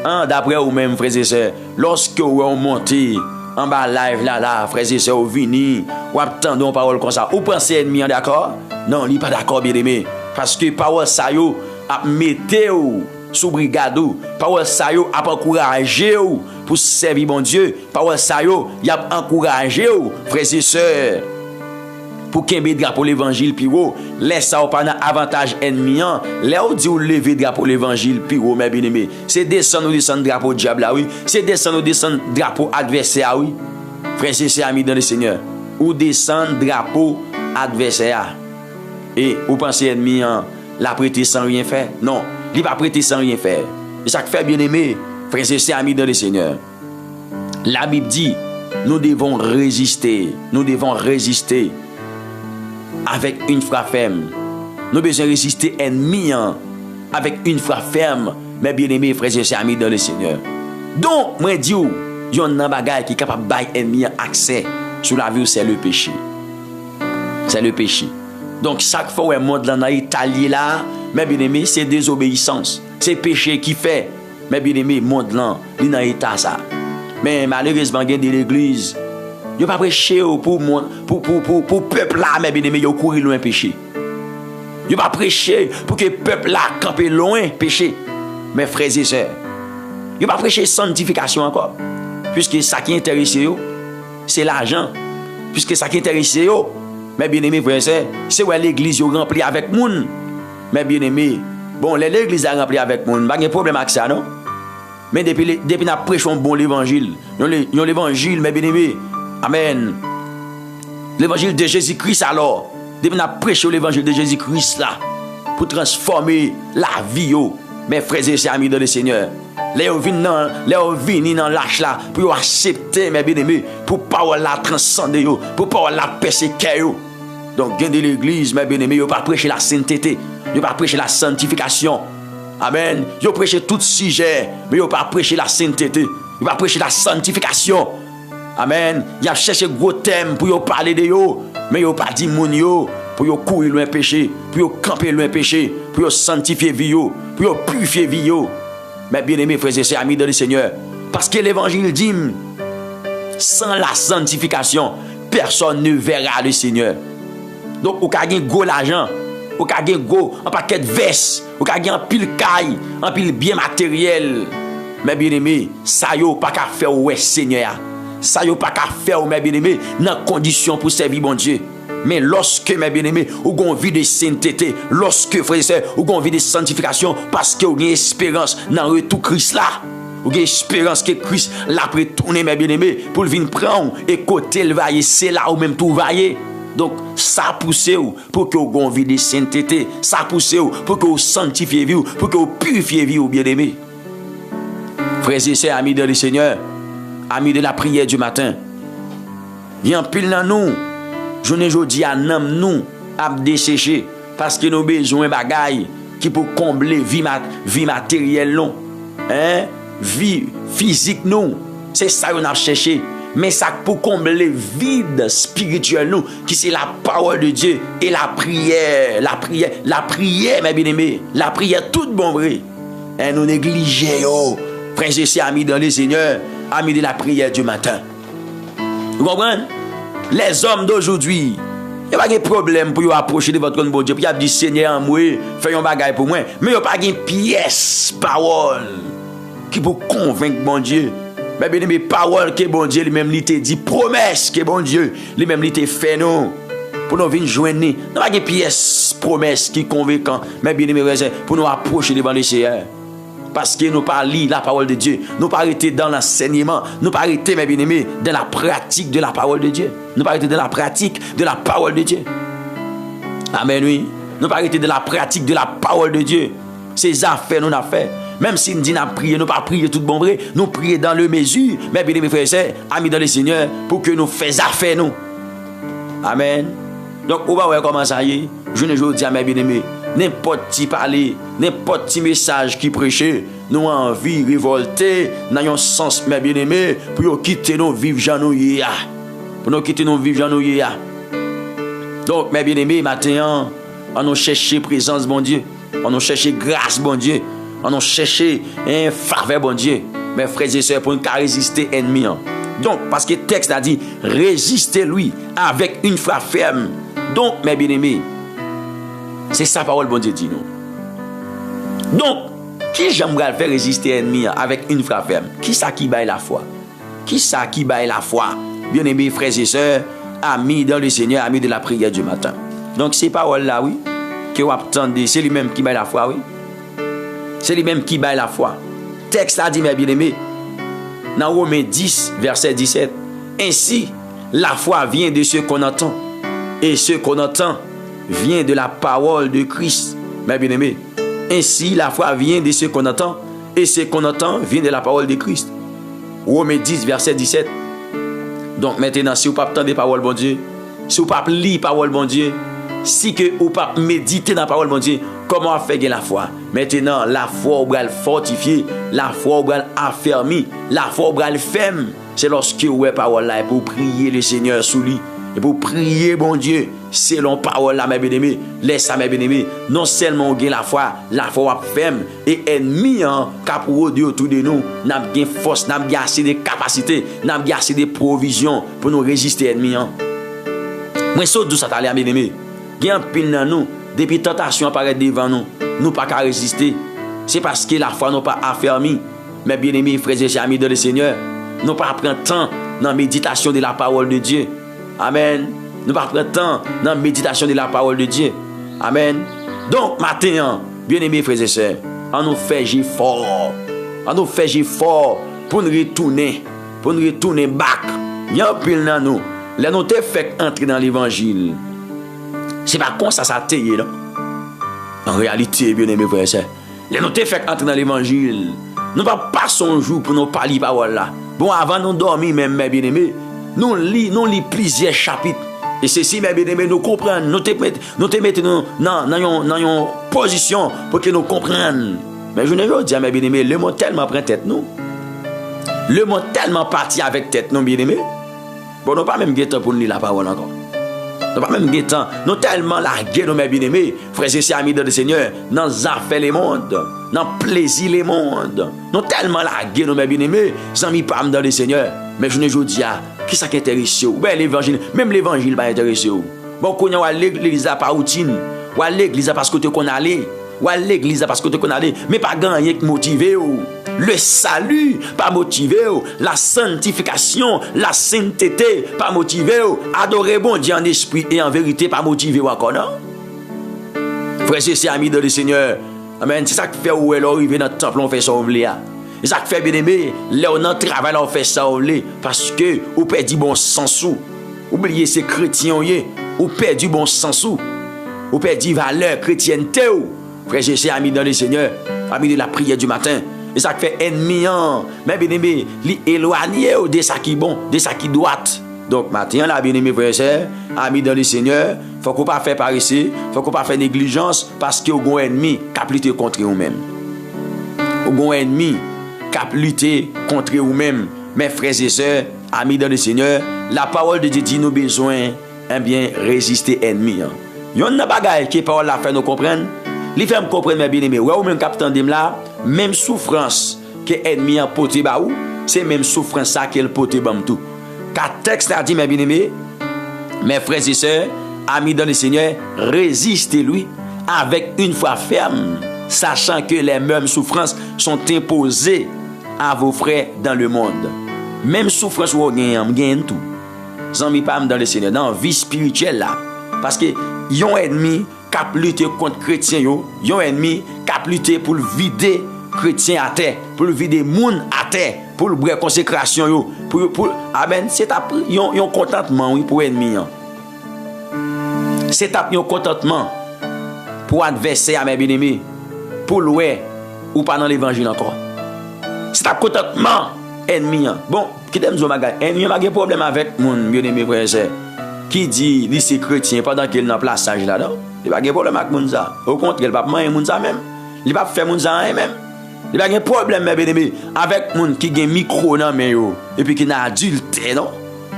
D'après vous même frères et sœurs, lorsque vous montez en bas live là frères et sœurs, vous venez, ou attendez une parole comme ça, vous pensez ennemi d'accord? Non, il n'est pas d'accord bien-aimé, parce que parole ça yo a mettez sous brigade, parole ça yo a encouragé pour servir bon Dieu, parole ça yo y a encouragé frères et sœurs pour qu'il drapeau l'évangile puis laisse ça pas avantage ennemi là on dit ou lever drapeau l'évangile puis mes bien-aimés, c'est descendre drapeau diable là oui, c'est descendre drapeau adversaire oui. Frères et sœurs amis dans le Seigneur, ou descendre drapeau adversaire. Et vous pensez ennemi la prêter sans rien faire? Non, il va prêter sans rien faire. Et ça fait bien-aimé, frères et sœurs amis dans le Seigneur. La Bible dit, nous devons résister avec une frappe ferme. Nous devons résister ennemi avec une frappe ferme, mes bien-aimés frères et sœurs amis dans le Seigneur. Donc, moi dis il y a un bagage qui est capable de bailler ennemi accès sur la vie, c'est le péché. C'est le péché. Donc chaque fois où un monde dans l'Italie là, mes bien-aimés, c'est désobéissance. c'est péché qui fait. Mais bien aimé, monde là, il dans état ça. Mais malheureusement, il y a de l'église. Yo pas prêcher pour peuple là, mais bien aimé, yo courir loin péché. Yo pas prêcher pour que peuple là campe loin péché. Mes frères et sœurs, yo pas prêcher sanctification encore. Puisque ça qui intéresse yo, c'est l'argent. Puisque ça qui intéresse yo, mes bien-aimés frères et sœurs, c'est où l'église yo remplie avec moun. Mes bien-aimés, bon, l'église a remplie avec moun, pas de problème avec ça non. Mais depuis nous prêchons bon l'évangile, l'évangile, mes bien-aimés, amen. L'évangile de Jésus-Christ alors, depuis nous prêchons l'évangile de Jésus-Christ là, pour transformer la vie yo, mes frères et sœurs amis dans le Seigneur. Les venus dans l'âge là, pour accepter mes bien-aimés, pour parole la transcender yo, pour parole la persécuter yo. Donc, gain de l'église, mes bien-aimés, yo pas prêcher la sainteté, yo pas prêcher la sanctification. Amen. Yo prêcher tout sujet, mais yo pas prêcher la sainteté, yo pas prêcher la sanctification. Amen. Y a cherché gros thème pour yo parler de yo, mais yo pas dit moun yo pour yo courir loin péché, pour yo camper loin péché, pour yo sanctifier vie yo, pour yo purifier vie yo. Mes bien-aimés frères et sœurs amis dans le Seigneur, parce que l'évangile dit sans la sanctification, personne ne verra le Seigneur. Donc ou ka gen gros l'argent, ou ka gen gros un paquet de vestes, ou ka gen un pile caille, un pile bien matériel. Mes bien-aimés, ça yo pas qu'à faire ouais Seigneur. Ça yo pas qu'à faire mes bien-aimés dans condition pour servir bon Dieu. Mais lorsque mes bien-aimés, ou gon vie de sainteté, lorsque frères et sœurs, ou gon vie de sanctification, parce que ou gen espérance dans retour Christ là. Ou gen espérance que Christ l'a retourner mes bien-aimés pour venir prendre et côté le vailler, c'est là ou même tout vailler. Donc ça pousse ou pour que vous gon vie de sainteté, ça pousse ou pour que vous sanctifiez vie, pour que vous purifiez vie, bien-aimés. Frères et sœurs, amis de le Seigneur, amis de la prière du matin, il y a un pile dans nous. Je ne dis à nous à dessécher parce que nous avons besoin de bagailles qui pour combler vie matérielle non. Hein? Vie physique nous. C'est ça qu'on a cherché. Mais ça pour combler vide spirituel nous qui c'est la parole de Dieu et la prière, mes bien-aimés, la prière toute bon vrai. Et nous négligeons, frères et sœurs amis dans le Seigneur, amis de la prière du matin. Vous comprenez? Les hommes d'aujourd'hui, il n'y a pas de problème pour approcher de votre bon Dieu. Puis il y a dit Seigneur, moi, fais un bagage pour moi. Mais il n'y a pas de pièce, parole, qui peut convaincre bon Dieu. Mais bien aimé, parole que bon Dieu lui-même lui t'a dit, promesse que bon Dieu lui-même lui t'a fait nous. Pour nous venir joindre, il n'y a pas de pièce, promesse qui convainc. Mais bien aimé, pour nous approcher devant le Seigneur. Parce que nous pas lire la parole de Dieu. Nous pas arrêter dans l'enseignement. Nous pas arrêter, mes bien-aimés, dans la pratique de la parole de Dieu. Nous pas arrêter dans la pratique de la parole de Dieu. Amen, oui. Nous pas arrêter de la pratique de la parole de Dieu. Ces affaires, nous avons fait. Même si nous disons prier, nous pas prier tout bon vrai. Nous prier dans le mesure, mes bien-aimés frères et sœurs, amis dans le Seigneur, pour que nous fassions affaire, nous. Amen. Donc, on va voir comment ça y est. Je ne dis à mes bien-aimés. N'importe qui parler, n'importe qui message qui prêchait, nous avons envie de révolter dans un sens, mes bien-aimés, pour quitter nos vivre janouillés. Pour nous quitter nos vivre janouillés. Donc, mes bien-aimés, maintenant, on nous chercher présence, bon Dieu. On nous chercher grâce, bon Dieu. On nous chercher un faveur, bon Dieu. Mes frères et sœurs, pour nous résister ennemi. Donc, parce que le texte a dit, résistez-lui avec une foi ferme. Donc, mes bien-aimés, c'est ça parole bon Dieu dit nous. Donc, qui j'aimerais faire résister ennemi avec une foi ferme? Qui ça qui baille la foi? Qui ça qui baille la foi? Bien-aimés frères et sœurs, amis dans le Seigneur, amis de la prière du matin. Donc ces paroles là, oui, que vous attendez, c'est lui-même qui baille la foi, oui. C'est lui-même qui baille la foi. Texte a dit, mes bien-aimés, dans Romains 10, verset 17, ainsi, la foi vient de ce qu'on entend, et ce qu'on entend vient de la parole de Christ, mes bien-aimés. Ainsi, la foi vient de ce qu'on entend, et ce qu'on entend vient de la parole de Christ. Romains 10, verset 17. Donc maintenant, si vous ne pouvez pas entendre parole, bon Dieu, si vous ne pouvez pas lire parole, bon Dieu, si vous ne pouvez pas méditer dans la parole, bon Dieu, comment faire la foi? Maintenant, la foi vous va fortifier, la foi vous va affermir, la foi vous va ferme. C'est lorsque vous avez parole là, pour prier le Seigneur sous lui, et pour prier, bon Dieu, selon parole là, mes bien-aimés, laisse ça, mes bien-aimés, non seulement on gagne la foi ferme, et ennemi, cap rôder autour de nous, n'a gain force, n'a gain assez de capacités, n'a gain assez de provisions pour nous résister ennemi. Moi, ça, d'où ça t'allait, mes bien-aimés, gain pile dans nous, depuis tentation apparaît devant nous, nous pas qu'à résister. C'est parce que la foi n'a pas affermi. Mes bien-aimés, frères et amis de le Seigneur, nous pas prendre temps dans la méditation de la parole de Dieu. Amen. Nous pas prendre temps dans la méditation de la parole de Dieu. Amen. Donc, matin, bien-aimés, frères et sœurs, on nous fait fort. On nous fait fort pour nous retourner back. Il y a un pile dans nous. Là, nous te fait entrer dans l'évangile. C'est pas comme ça t'est, non? En réalité, bien-aimés, frères et sœurs, là, nous te fait entrer dans l'évangile. Nous ne pas passer un jour pour nous parler parole là. Bon, avant nous dormir, même, mes bien-aimés, nous lisons plusieurs chapitres. Et ceci, mes bien-aimés, nous comprenons. Nous te mettons dans une position pour que nous comprenions. Mais je ne veux dire, mes bien-aimés, le mot tellement prend tête nous. Le mot tellement parti avec tête nous, bien-aimés. Bon, nous pas même temps pour nous lire la parole encore. Nous pas même temps. Nous tellement largués, nos bien-aimés, frères et sœurs, amis de le Seigneur, dans les affaires les mondes, dans le plaisir les mondes. Nous tellement largués, nos bien-aimés, sans mis pas dans le Seigneur. Mais je ne veux dire, qui ça qui intéresse? Ben, l'évangile, même l'évangile va intéresser. Bon, quand on va à l'église par routine, ou à l'église parce que tu connais aller, ou à l'église parce que tu connais aller, mais pas gagner qui motiver. Le salut, pas motivé. La sanctification, la sainteté, pas motivé. Adorer bon Dieu en esprit et en vérité, pas motivé encore, non? Frères et sœurs, amis de le Seigneur, amen. C'est ça qui fait où elle arrive dans le temple, on fait ça, on veut. C'est ça qui fait bien aimé, là on en travail, on fait ça, on veut. Parce que, on perd du bon sens. Oubliez ces chrétiens, on perd du bon sens. On perd du valeur chrétienté. Frères et sœurs, amis de le Seigneur, amis de la prière du matin. Et ça fait ennemi, mais bien aimé, éloigner de ça qui est bon, de ça qui doit. Donc maintenant, là, bien aimé, frères et sœurs, amis dans le Seigneur, faut qu'on pas faire par ici, faut qu'on pas faire négligence, parce que vous avez un ennemi qui a lutté contre vous-même. Vous avez un ennemi qui a lutté contre vous-même. Mes frères et sœurs, amis dans le Seigneur, la parole de Dieu dit nous besoin, bien, résister ennemi. Il y a une bagaille qui parole la fait nous comprendre. Il fait me comprendre, mes bien-aimés. Ouais, ou même capitaine de là, même souffrance que l'ennemi a porté ba ou, c'est même souffrance ça qu'elle porte bam tout. Car texte a dit, mes bien-aimés, mes frères et sœurs, amis dans le Seigneur, résistez-lui avec une foi ferme, sachant que les mêmes souffrances sont imposées à vos frères dans le monde. Même souffrance ou gagne tout. Zami pas dans le Seigneur, dans la vie spirituelle là. Parce que yon ennemi qui a lutté contre chrétiens, yon ennemi qui a lutté pour vider chrétiens à terre, pour vider monde à terre, pour le bref consécration, pour amen, c'est un contentement oui, pour ennemi. C'est un contentement pour adversaire à mes bien-aimés, pour louer ou pas dans l'évangile encore. C'est un contentement ennemi. Bon, qui t'aime zo magay, ennemi a un problème avec mon bien-aimé frère et sœur. Qui dit li c'est chrétien pendant qu'il dans plaçage là non, il pas de problème avec moun ça. Au contraire, il pas manger moun ça même. Il pas faire moun ça même. Il pas de problème mes bien-aimés avec moun qui gen micro dans main yo et puis qui n'a adulte non.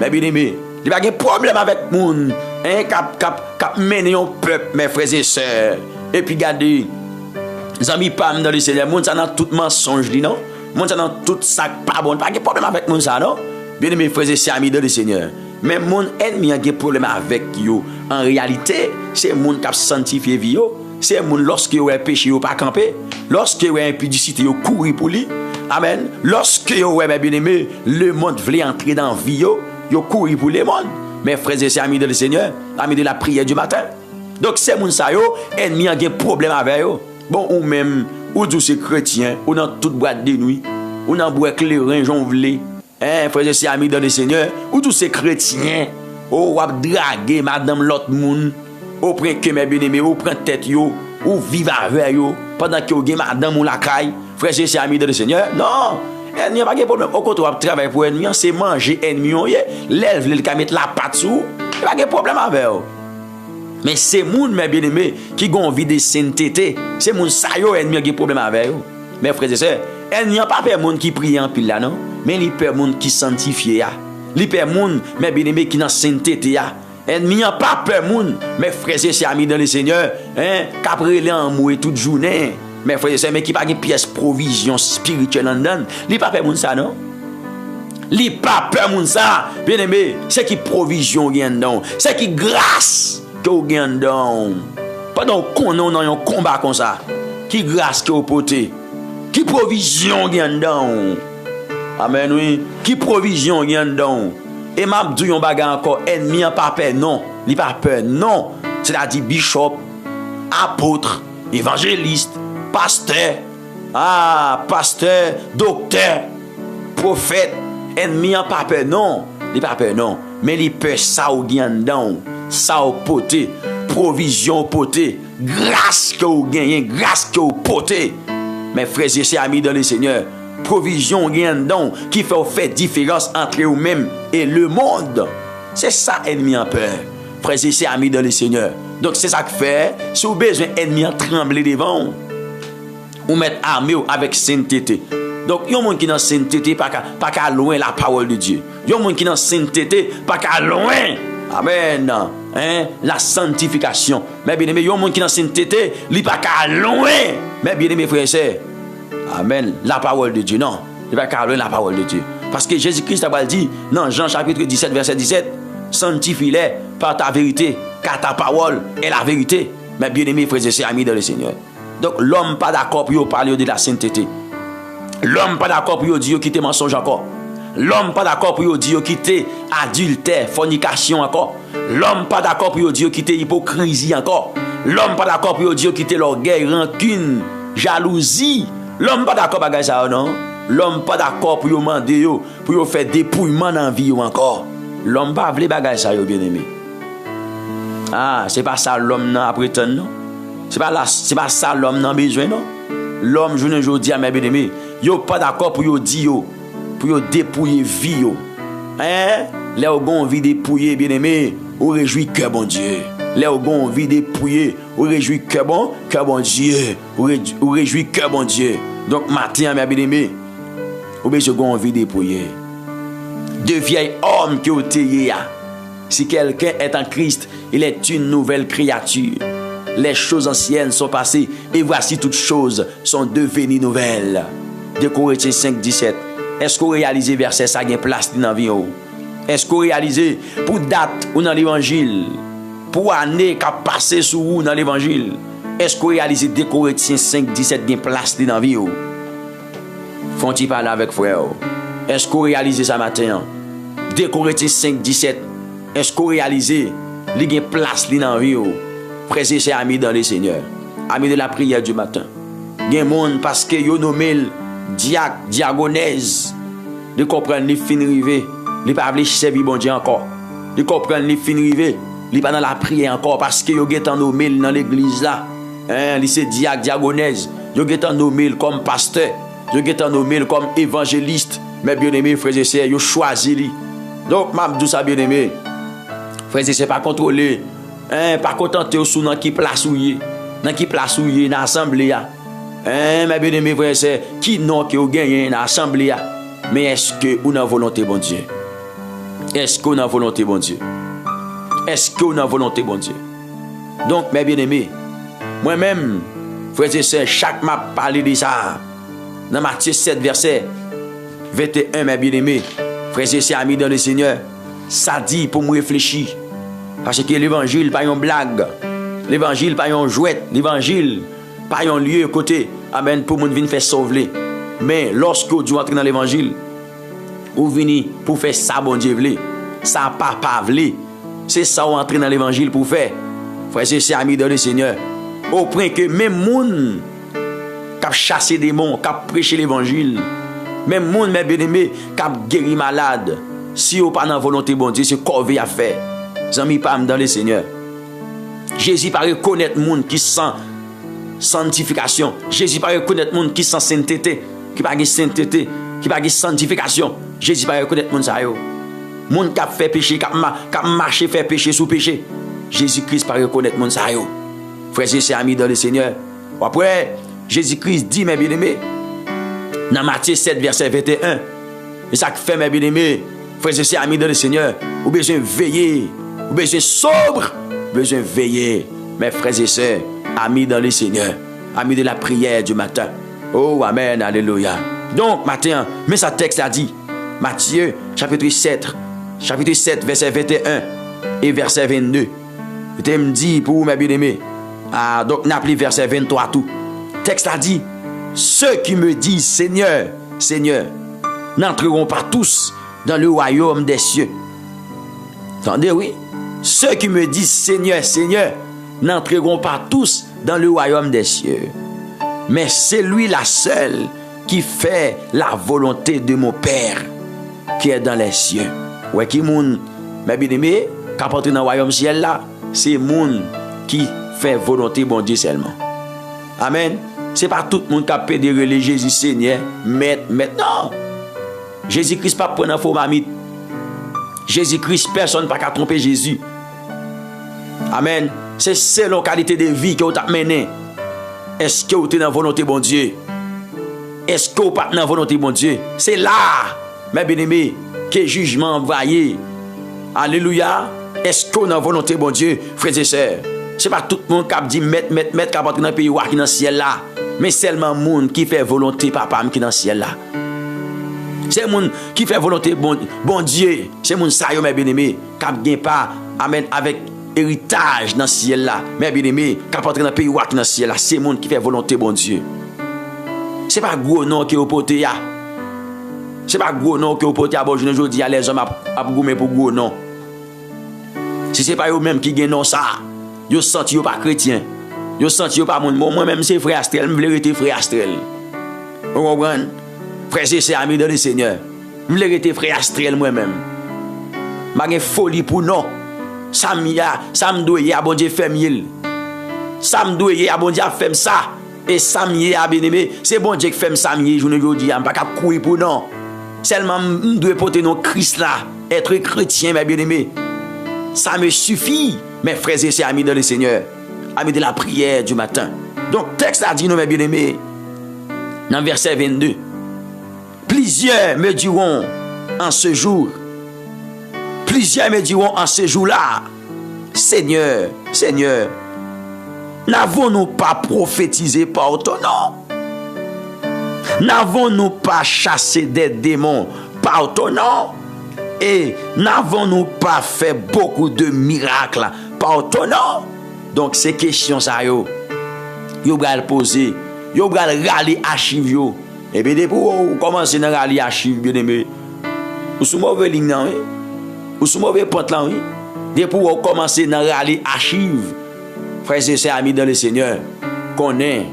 Mes bien-aimés, il pas de problème avec moun cap mener un peuple mes frères et sœurs. Et puis regardez amis pam dans le Seigneur, moun ça dans tout mensonge li non. Moun ça dans tout ça pas bon, pas de problème avec moun ça non. Bien-aimés frères et sœurs amis dans le Seigneur. Mais mon ennemi a un problème avec yo. En réalité, c'est mon qui a sanctifié vie yo. C'est mon lorsque yo a péché yo pas camper, lorsque yo a impudicité yo courir pour lui. Amen. Lorsque yo a bien aimé, le monde voulait entrer dans vie yo courir pour le monde. Mes frères et sœurs amis de le Seigneur, amis de la prière du matin. Donc c'est mon ça yo, ennemi a un problème avec yo. Bon ou même ou tous ces chrétiens, ou dans toute boîte de nuit, ou dans boîte clairin jonvelé. Frères et sœurs amis dans le Seigneur, ou tous ces chrétiens, ou wap draguer madame l'autre monde, ou prend que mes bien-aimés, ou prend tête yo, ou vivre avec yo, pendant que vous avez madame ou la caille, frères et sœurs amis dans le Seigneur. Non, il n'y a pas de problème. Au contraire, vous travaillez pour ennemi, c'est manger ennemi, lève le mettre la patte sous, il n'y a pas de problème avec eux. Mais c'est moun mes bien-aimés qui ont envie de sainteté, c'est moun sa yo ennemi qui a problème avec eux. Mes frères et sœurs, il n'y a pas de monde qui prie en pile là non, mais il y a monde qui sanctifie ya. Il y a monde mes bien-aimés qui dans sainteté ya. Ennemi n'a pas peur moun, mais frères et sœurs amis dans le Seigneur, hein, qu'après les en mourir toute journée. Mais frères et sœurs, mais qui pas une pièce provision spirituelle en dedans, li pas peur moun ça non? Li pas peur moun ça, bien aimé, c'est qui provision gagne dedans, c'est qui grâce que vous gagne dedans. Pendant qu'on est dans un combat comme ça, qui grâce que vous portez, qui provision gagne dedans. Amen oui, qui provision gagne dedans. Et m'a dit yon bagay encore, ennemi n'a pas peur, non. Il pas peur, non. C'est-à-dire bishop, apôtre, évangéliste, pasteur, pasteur, docteur, prophète. Ennemi n'a pas peur, non. Il pas peur, non. Mais il peur ça ou gagne dedans, ça ou poté, provision poté, grâce que vous gagnez, grâce que vous poté. Mes frères et sœurs amis dans le Seigneur, provision gagne dedans qui fait différence entre vous-même et le monde. C'est ça ennemi en peur. Frères et sœurs amis dans le Seigneur. Donc c'est ça que fait, si vous avez besoin ennemi en trembler devant, ou mettre armé avec sainteté. Donc il y a un monde qui dans sainteté pas qu'à loin la parole de Dieu. Il y a un monde qui dans sainteté pas qu'à loin. Amen. Hein? La sanctification. Mais bien aimé, il y a un monde qui dans sainteté, il pas qu'à loin. Mais bien aimé frères et sœurs, amen. La parole de Dieu, non. Il va pas la parole de Dieu. Parce que Jésus-Christ a dit, dans Jean chapitre 17, verset 17, sanctifie-les par ta vérité, car ta parole est la vérité. Mais bien aimé, frères et sœurs, amis dans le Seigneur. Donc l'homme pas d'accord pour parler de la sainteté. L'homme pas d'accord pour dire quitter mensonge encore. L'homme pas d'accord pour dire quitter adultère, fornication encore. L'homme pas d'accord pour dire quitter hypocrisie encore. L'homme pas d'accord pour dire quitter l'orgueil, rancune, jalousie. L'homme pas d'accord avec ça non. L'homme pas d'accord pour demander pour faire dépouillement dans la vie encore. L'homme pas veut bagay ça bien aimé. C'est pas ça l'homme n'a prétend non. C'est pas ça l'homme n'a besoin non. L'homme journée aujourd'hui à mes bien aimé, yo pas d'accord pour dire pour dépouiller vie yo. Là où on vit dépouiller bien aimé, on réjouit que bon Dieu. Là où on vit dépouiller, on réjouit que bon Dieu. On réjouit que bon Dieu. Donc matin mes bien aimé, ou bien je gon envie dépouiller. De vieil homme qui ont été. Si quelqu'un est en Christ, il est une nouvelle créature. Les choses anciennes sont passées et voici toutes choses sont devenues nouvelles. 2 Corinthiens 5, 17. Est-ce que vous réalisez verset ça a place dans la vie? Est-ce que vous réalisez pour date ou dans l'évangile, pour année qui a passé sous vous dans l'évangile? Est-ce que vous réalisez 2 Corinthiens 5, 17 a place dans la vie? Font-ils parler avec frère? Est-ce que vous réalisez ça matin? 2 Corinthiens 5, 17. Est-ce que vous réalisez qu'il y a place dans la vie? Frères et sœurs amis dans le Seigneur, amis de la prière du matin. Il y a des gens parce que ils nommé diacre, diagonèse. Ils comprennent les fins rivés. Ils ne peuvent pas servir bon Dieu encore. Ils comprennent les fins rivés. Ils ne peuvent pas dans la prière encore parce que ils sont nommés dans l'église là. Ils sont diacre, diagonèse. Ils sont nommés comme pasteur. Ils sont nommés comme évangéliste. Mais bien aimé, frères et sœurs, ils ont choisi. Donc, je dis ça bien aimé. Frères et sœurs, pas contrôler. Pas contenter sous dans qui place où y dans qui place où y dans l'assemblée mais bien aimé frère c'est qui non que vous gagnez dans l'assemblée mais est-ce que on a volonté bon Dieu? Est-ce qu'on a volonté bon Dieu? Est-ce qu'on a volonté bon Dieu? Donc mes bien-aimés, moi-même frère et sœurs, chaque m'a parlé de ça dans Matthieu 7 verset 21 mes bien-aimés, frères et sœurs amis dans le Seigneur, ça dit pour me réfléchir. Parce que l'évangile pas une blague. L'évangile pas une jouette. L'évangile pas un lieu côté. Amen. Pour moun venir faire sauver. Mais lorsque vous entrez dans l'évangile, vous venez pour faire ça bon Dieu vle. Ça papa vle. C'est ça vous entrez dans l'évangile pour faire. Frères et sœurs amis dans le Seigneur. Au point que même moun qui a chassé des démons, qui a prêché l'évangile, même moun mes bien-aimés qui a guéri malade, si vous pas dans volonté bon Dieu, c'est corvée à faire. Amis pas dans le Seigneur. Jésus pas reconnaître monde qui sent sanctification. Jésus pas reconnaître monde qui sent sainteté, qui pas sainteté, qui pas sanctification. Jésus pas reconnaître monde ça yo. Monde qui a fait péché, qui a marché fait péché sous péché. Jésus-Christ pas reconnaître monde ça yo. Frères et sœurs amis dans le Seigneur. Après Jésus-Christ dit mes bien-aimés dans Matthieu 7 verset 21. Et ça fait mes bien-aimés, frères et sœurs amis dans le Seigneur, vous besoin veiller ou besoin sobre, besoin veiller. Mes frères et sœurs, amis dans le Seigneur, amis de la prière du matin. Oh, amen, alléluia. Donc, matin, mais ce texte a dit, Matthieu, chapitre 7, verset 21 et verset 22. Je me dit pour mes bien-aimés. Donc, n'a plus verset 23 tout. Texte a dit, ceux qui me disent Seigneur, Seigneur, n'entreront pas tous dans le royaume des cieux. Entendez, oui? Ceux qui me disent Seigneur, Seigneur, n'entreront pas tous dans le royaume des cieux. Mais c'est lui la seule qui fait la volonté de mon Père qui est dans les cieux. Ouais, qui moun, mes bien-aimés, qui apporte dans le royaume ciel là, c'est moun qui fait volonté bon Dieu seulement. Amen. C'est pas tout le monde qui a pédéré Jésus Seigneur, maintenant. Jésus-Christ pas prendre un faux mamite. Jésus-Christ, personne n'a pas qu'à tromper Jésus. Amen. C'est selon qualité de vie que vous avez mené. Est-ce que vous êtes dans la volonté bon Dieu? Est-ce que vous n'êtes pas dans la volonté bon Dieu? C'est là, mes bien-aimés, que le jugement envoyé. Alléluia. Est-ce que vous êtes dans la volonté bon Dieu, frères et sœurs? Ce n'est pas tout le monde qui a dit mettre, qui a dans le pays qui est dans le ciel là. Mais seulement le monde qui fait volonté papa qui est dans le ciel là. C'est le monde qui fait volonté bon Dieu. C'est le monde ça, mes bien-aimés, qui n'a pas, amen, avec héritage dans le ciel là. Mes bien-aimés, qui apporte dans le pays qui est dans le ciel là. C'est le monde qui fait volonté bon Dieu. Ce n'est pas gros nom qui est au poté. Ce n'est pas gros nom qui est au poté. Bon, je dis à les hommes à gommer pour gros nom. Si ce n'est pas eux-mêmes qui gagnent ça, ils sentent qu'ils ne sont pas chrétiens. Ils sentent qu'ils ne sont pas mon. Moi-même, c'est frère Astrel. Je voulais être frère Astrel. Vous comprenez? Frère, c'est ami dans le Seigneur. Je voulais être frère Astrel moi-même. Je suis folie pour non. Ça me doit y a bon Dieu fait mieux. Ça me doit y a bon Dieu fait ça. Et ça me a bien aimé. C'est bon Dieu qui fait ça mieux. Je ne veux dire, je ne pas courir pour non. Seulement, je dois porter nos Christ là. Être chrétien, mes bien-aimés. Ça me suffit, mes frères et sœurs, amis dans le Seigneur. Amis de la prière du matin. Donc, texte a dit, nous, mes bien-aimés, dans verset 22. Plusieurs me diront en ce jour. Plusieurs me diront en ce jour-là. Seigneur, Seigneur, n'avons-nous pas prophétisé par ton nom? N'avons-nous pas chassé des démons par ton nom? Et n'avons-nous pas fait beaucoup de miracles par ton nom? Donc, ces questions, ça, yo va le poser. Yo va le râler archive, yo. Et bien, depuis vous commencez à râler archive, bien aimé. Vous êtes mauvais ligne, oui. Vous êtes mauvais pote, là, oui. Depuis vous commencez à râler archive. Frères et sœurs, amis dans le Seigneur, connaît,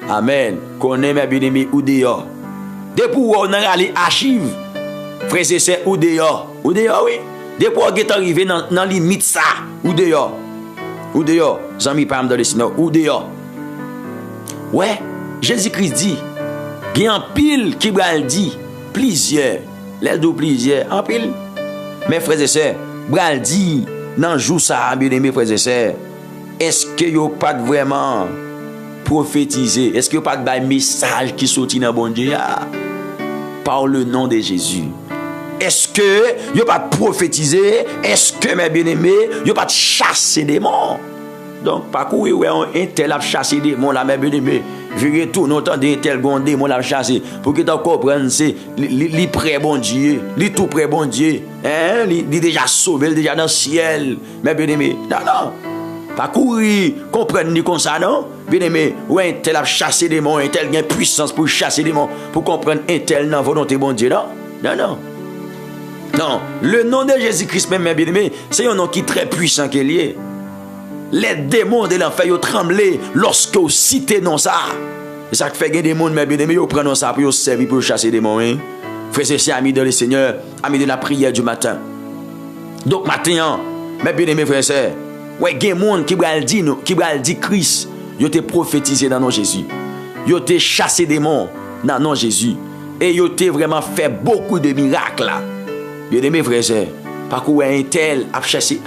amen, connaît mes bien-aimés ou dehors. Depuis vous râler archive. Frères et sœurs, ou dehors, oui. Depuis vous êtes arrivé dans la limite, ça, ou dehors. Ou dehors, j'en pas dans le Seigneur, ou dehors. Ouais, Jésus-Christ dit, il y a un pile qui va dit, plusieurs, les deux plusieurs, en pile. Mes frères et sœurs, Bral dit, dans jour ça, bien aimé frères et sœurs, est-ce que vous n'avez pas vraiment prophétisé? Est-ce que vous n'avez pas de message qui sortit dans bon Dieu par le nom de Jésus? Est-ce que vous n'avez pas prophétisé? Est-ce que mes bien-aimés, vous n'avez pas chassé des démons? Donc, par contre, un tel a chassé des démons, là, mes bien-aimés. Je retourne autant d'un tel démon l'a chassé. Pour que tu comprennes, c'est les prêt bon Dieu, les tout prêt bon Dieu. Hein? Il déjà sauvé, déjà dans le ciel. Mes bien-aimés, non. Pas courir, comprendre comme ça, non? Bien aimé, un tel a chassé des démons, un tel a une puissance pour chasser des démons, pour comprendre un tel dans la volonté bon Dieu, non? Non. Non, le nom de Jésus-Christ, même, mes bien-aimés, c'est un nom qui est très puissant qu'il y est. Les démons de l'enfer, ils tremblent lorsque vous citez non ça. Et ça fait que des démons, mes bien-aimés, ils prennent ça pour servir, pour chasser des démons. Hein? Frères et sœurs, amis de le Seigneur, amis de la prière du matin. Donc, maintenant, mes bien-aimés, frères et sœurs, ouais, il y a des gens qui va dire Christ, ils ont prophétisé dans le nom de Jésus. Ils ont chassé des démons dans le nom de Jésus. Et ils ont vraiment fait beaucoup de miracles. Bien-aimés, frères et sœurs, par contre, un tel a chassé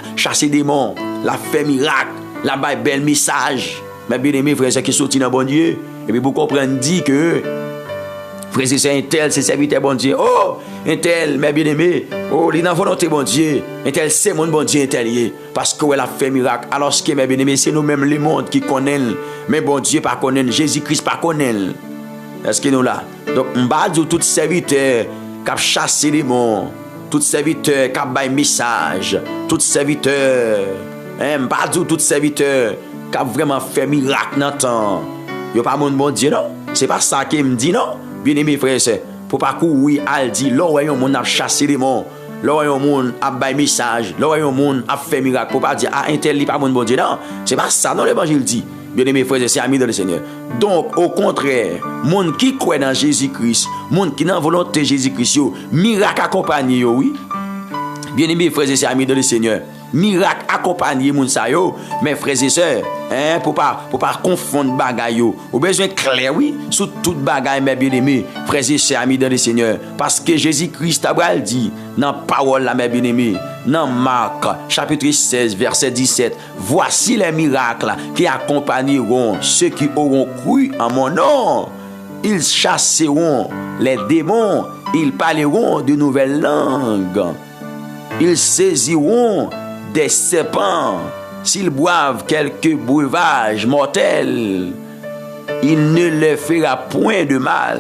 des démons, l'a fait miracle, l'a fait bel message. Mais bien-aimés, frères et sœurs, qui sont dans bon Dieu, et puis vous comprenez dit que frères et sœurs, un tel, c'est serviteur bon Dieu. Oh, un tel, mes bien-aimés, oh, il est dans volonté bon Dieu. Un tel, c'est mon bon Dieu, un tel. parce qu'elle a fait miracle. Alors ce qui est mes bien-aimés, c'est nous-mêmes le monde qui connaissent, mais bon Dieu pas connaît, Jésus-Christ pas connaît. Est-ce que nous là? Donc on va dire tout serviteur qui a chassé les démons, tout serviteur qui a baillé message, tout serviteur, on va dire tout serviteur qui a vraiment fait miracle dans le temps. Il n'y a pas mon bon Dieu, non? C'est pas ça qu'il me dit, non? Bien-aimés frères et sœurs, pour pas courir, elle dit, là où on a chassé les démons, là où on a baillé message, là où on a fait miracle, pour pas dire, ah, un tel n'est pas mon bon Dieu, non? C'est pas ça, non, l'évangile dit. Bien-aimés frères et sœurs, amis dans le Seigneur. Donc, au contraire, monde qui croit dans Jésus-Christ, monde qui dans la volonté de Jésus-Christ, miracle accompagné, oui. Bien-aimés frères et sœurs, amis dans le Seigneur. Miracle accompagné moun sa yo, mes frères et sœurs, hein, pour pas confondre bagay yo. Ou besoin clair oui, sur toute bagay mes bien-aimés, frères et sœurs, amis dans le Seigneur, parce que Jésus-Christ a dit dans parole la mes bien-aimés, dans Marc chapitre 16 verset 17, voici les miracles qui accompagneront ceux qui auront cru en mon nom. Ils chasseront les démons, ils parleront de nouvelles langues. Ils saisiront des serpents, s'ils boivent quelques breuvages mortels, il ne leur fera point de mal.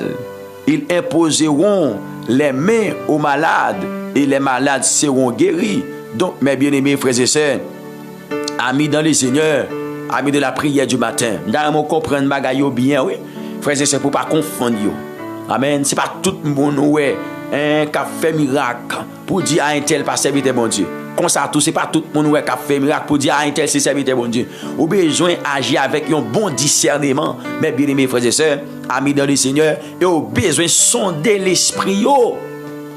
Ils imposeront les mains aux malades et les malades seront guéris. Donc, mes bien-aimés frères et sœurs, amis dans le Seigneur, amis de la prière du matin, nous comprenons bagaille bien, oui, frères et sœurs, pour pas confondre. Amen. C'est pas tout le monde ouais, qui a fait miracle pour dire à un tel pas serviteur bon Dieu. Comme ça tout, c'est pas tout le monde qui a fait miracle pour dire à un tel c'est serviteur bon Dieu. Ou besoin agir avec un bon discernement, mes bien-aimés frères et sœurs, amis dans le Seigneur, et au besoin sonder l'esprit.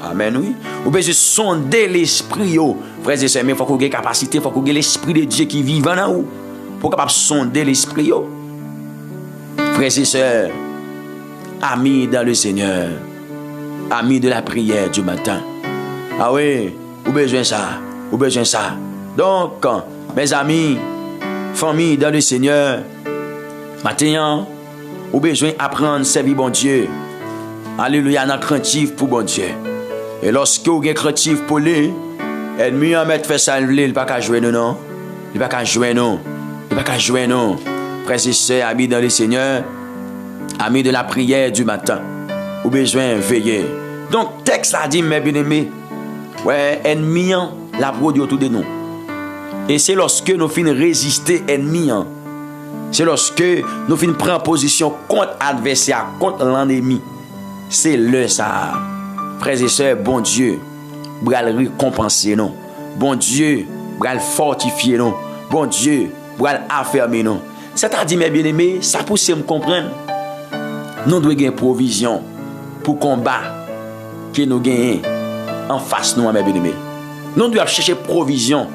Amen, oui. Ou besoin sonder l'esprit, frères et sœurs, mais il faut qu'on ait capacité, il faut qu'on ait l'esprit de Dieu qui vit en nous pour capable sonder l'esprit. Frères et sœurs, amis dans le Seigneur, amis de la prière du matin. Ah oui, ou besoin ça, ou besoin ça. Donc, mes amis, famille dans le Seigneur, maintenant, ou besoin apprendre à servir bon Dieu. Alléluia, dans craintif pour bon Dieu. Et lorsque vous êtes craintif pour lui, ennemi en mettre fait ça, il ne va pas jouer nous, non. Il ne va pas jouer nous. Il ne va pas jouer nous. Frères et sœurs, amis dans le Seigneur, amis de la prière du matin, ou besoin veiller. Donc, texte a dit, mes bien-aimés, ouais, ennemi, la produit autour de nous. Et c'est lorsque nous finissons résister ennemi, c'est lorsque nous finissons prendre position contre l'adversaire, contre l'ennemi. C'est le ça. Frères et sœurs, bon Dieu, va récompenser nous. Bon Dieu, va fortifier nous. Bon Dieu, va affermir nous. C'est-à-dire, mes bien-aimés, ça pousse à me comprendre. Nous devons gagner provision pour combattre que nous gagnons en face nous, mes bien-aimés. Nous devons chercher provision.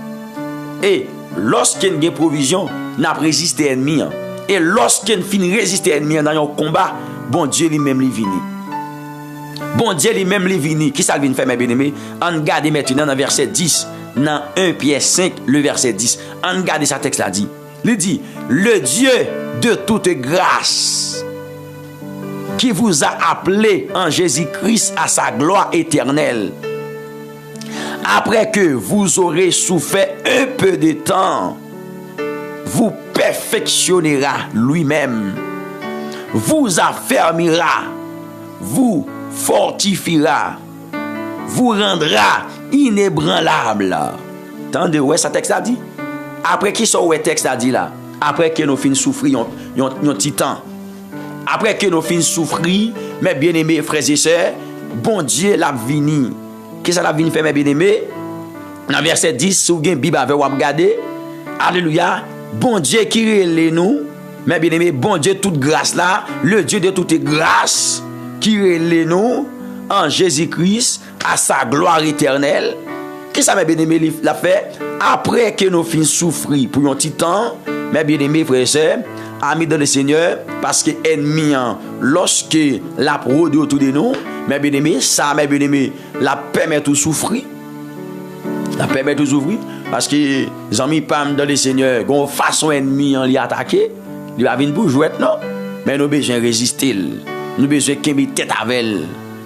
Et lorsqu'il y a une provision, nous avons résisté à l'ennemi. Et lorsqu'il finit de résister à l'ennemi dans un combat, bon Dieu lui-même lui vient. Bon Dieu lui-même lui vient. Qui ça vient faire, mes bien-aimés? On regarde maintenant dans verset 10, dans 1 Pierre 5, le verset 10. On regarde ce texte-là dit. Il dit, le Dieu de toute grâce, qui vous a appelé en Jésus-Christ à sa gloire éternelle, après que vous aurez souffert un peu de temps, vous perfectionnera lui-même, vous affermira, vous fortifiera, vous rendra inébranlable. Attendez, ouais, ça texte a dit. Après qui ça ouais texte a dit là? Après que nous finissons souffrir un petit temps. Après que nous finissons souffrir, mes bien-aimés frères et sœurs, bon Dieu l'a vini. Qu'est-ce que l'a vini faire, mes bien-aimés? Dans verset 10, si vous avez une Bible avec vous regarder, alléluia, bon Dieu qui relève nous, mes bien-aimés, bon Dieu toute grâce là, le Dieu de toute grâce qui relève nous en Jésus-Christ à sa gloire éternelle. Qu'est-ce que mes bien-aimés l'a fait? Après que nous finissons souffrir pour un petit temps, mes bien-aimés frères et sœurs, amis dans le Seigneur, parce que ennemi, lorsque la produit autour de nous, mes bien-aimés, ça, mes bien-aimés, la permet de souffrir. La permet de souffrir, parce que les amis pam dans le Seigneur, une façon ennemi en lui attaquer, il va venir pour jouer, non? Mais nous avons besoin de résister. Nous avons besoin de mettre tête avec elle.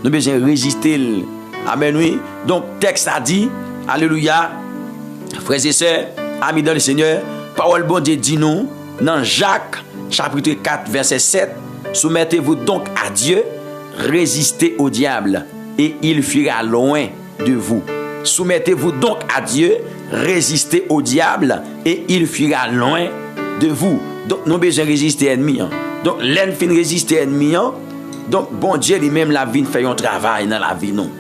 Nous avons besoin de résister. Amen, oui. Donc, texte a dit, alléluia, frères et sœurs, amis dans le Seigneur, parole bon Dieu dit nous, dans Jacques, chapitre 4, verset 7, soumettez-vous donc à Dieu, résistez au diable, et il fuira loin de vous. Soumettez-vous donc à Dieu, résistez au diable, et il fuira loin de vous. Donc, nous avons besoin de résister à l'ennemi. Donc, l'ennemi fin résister à l'ennemi. Donc, bon Dieu lui-même, la vie fait un travail dans la vie, non.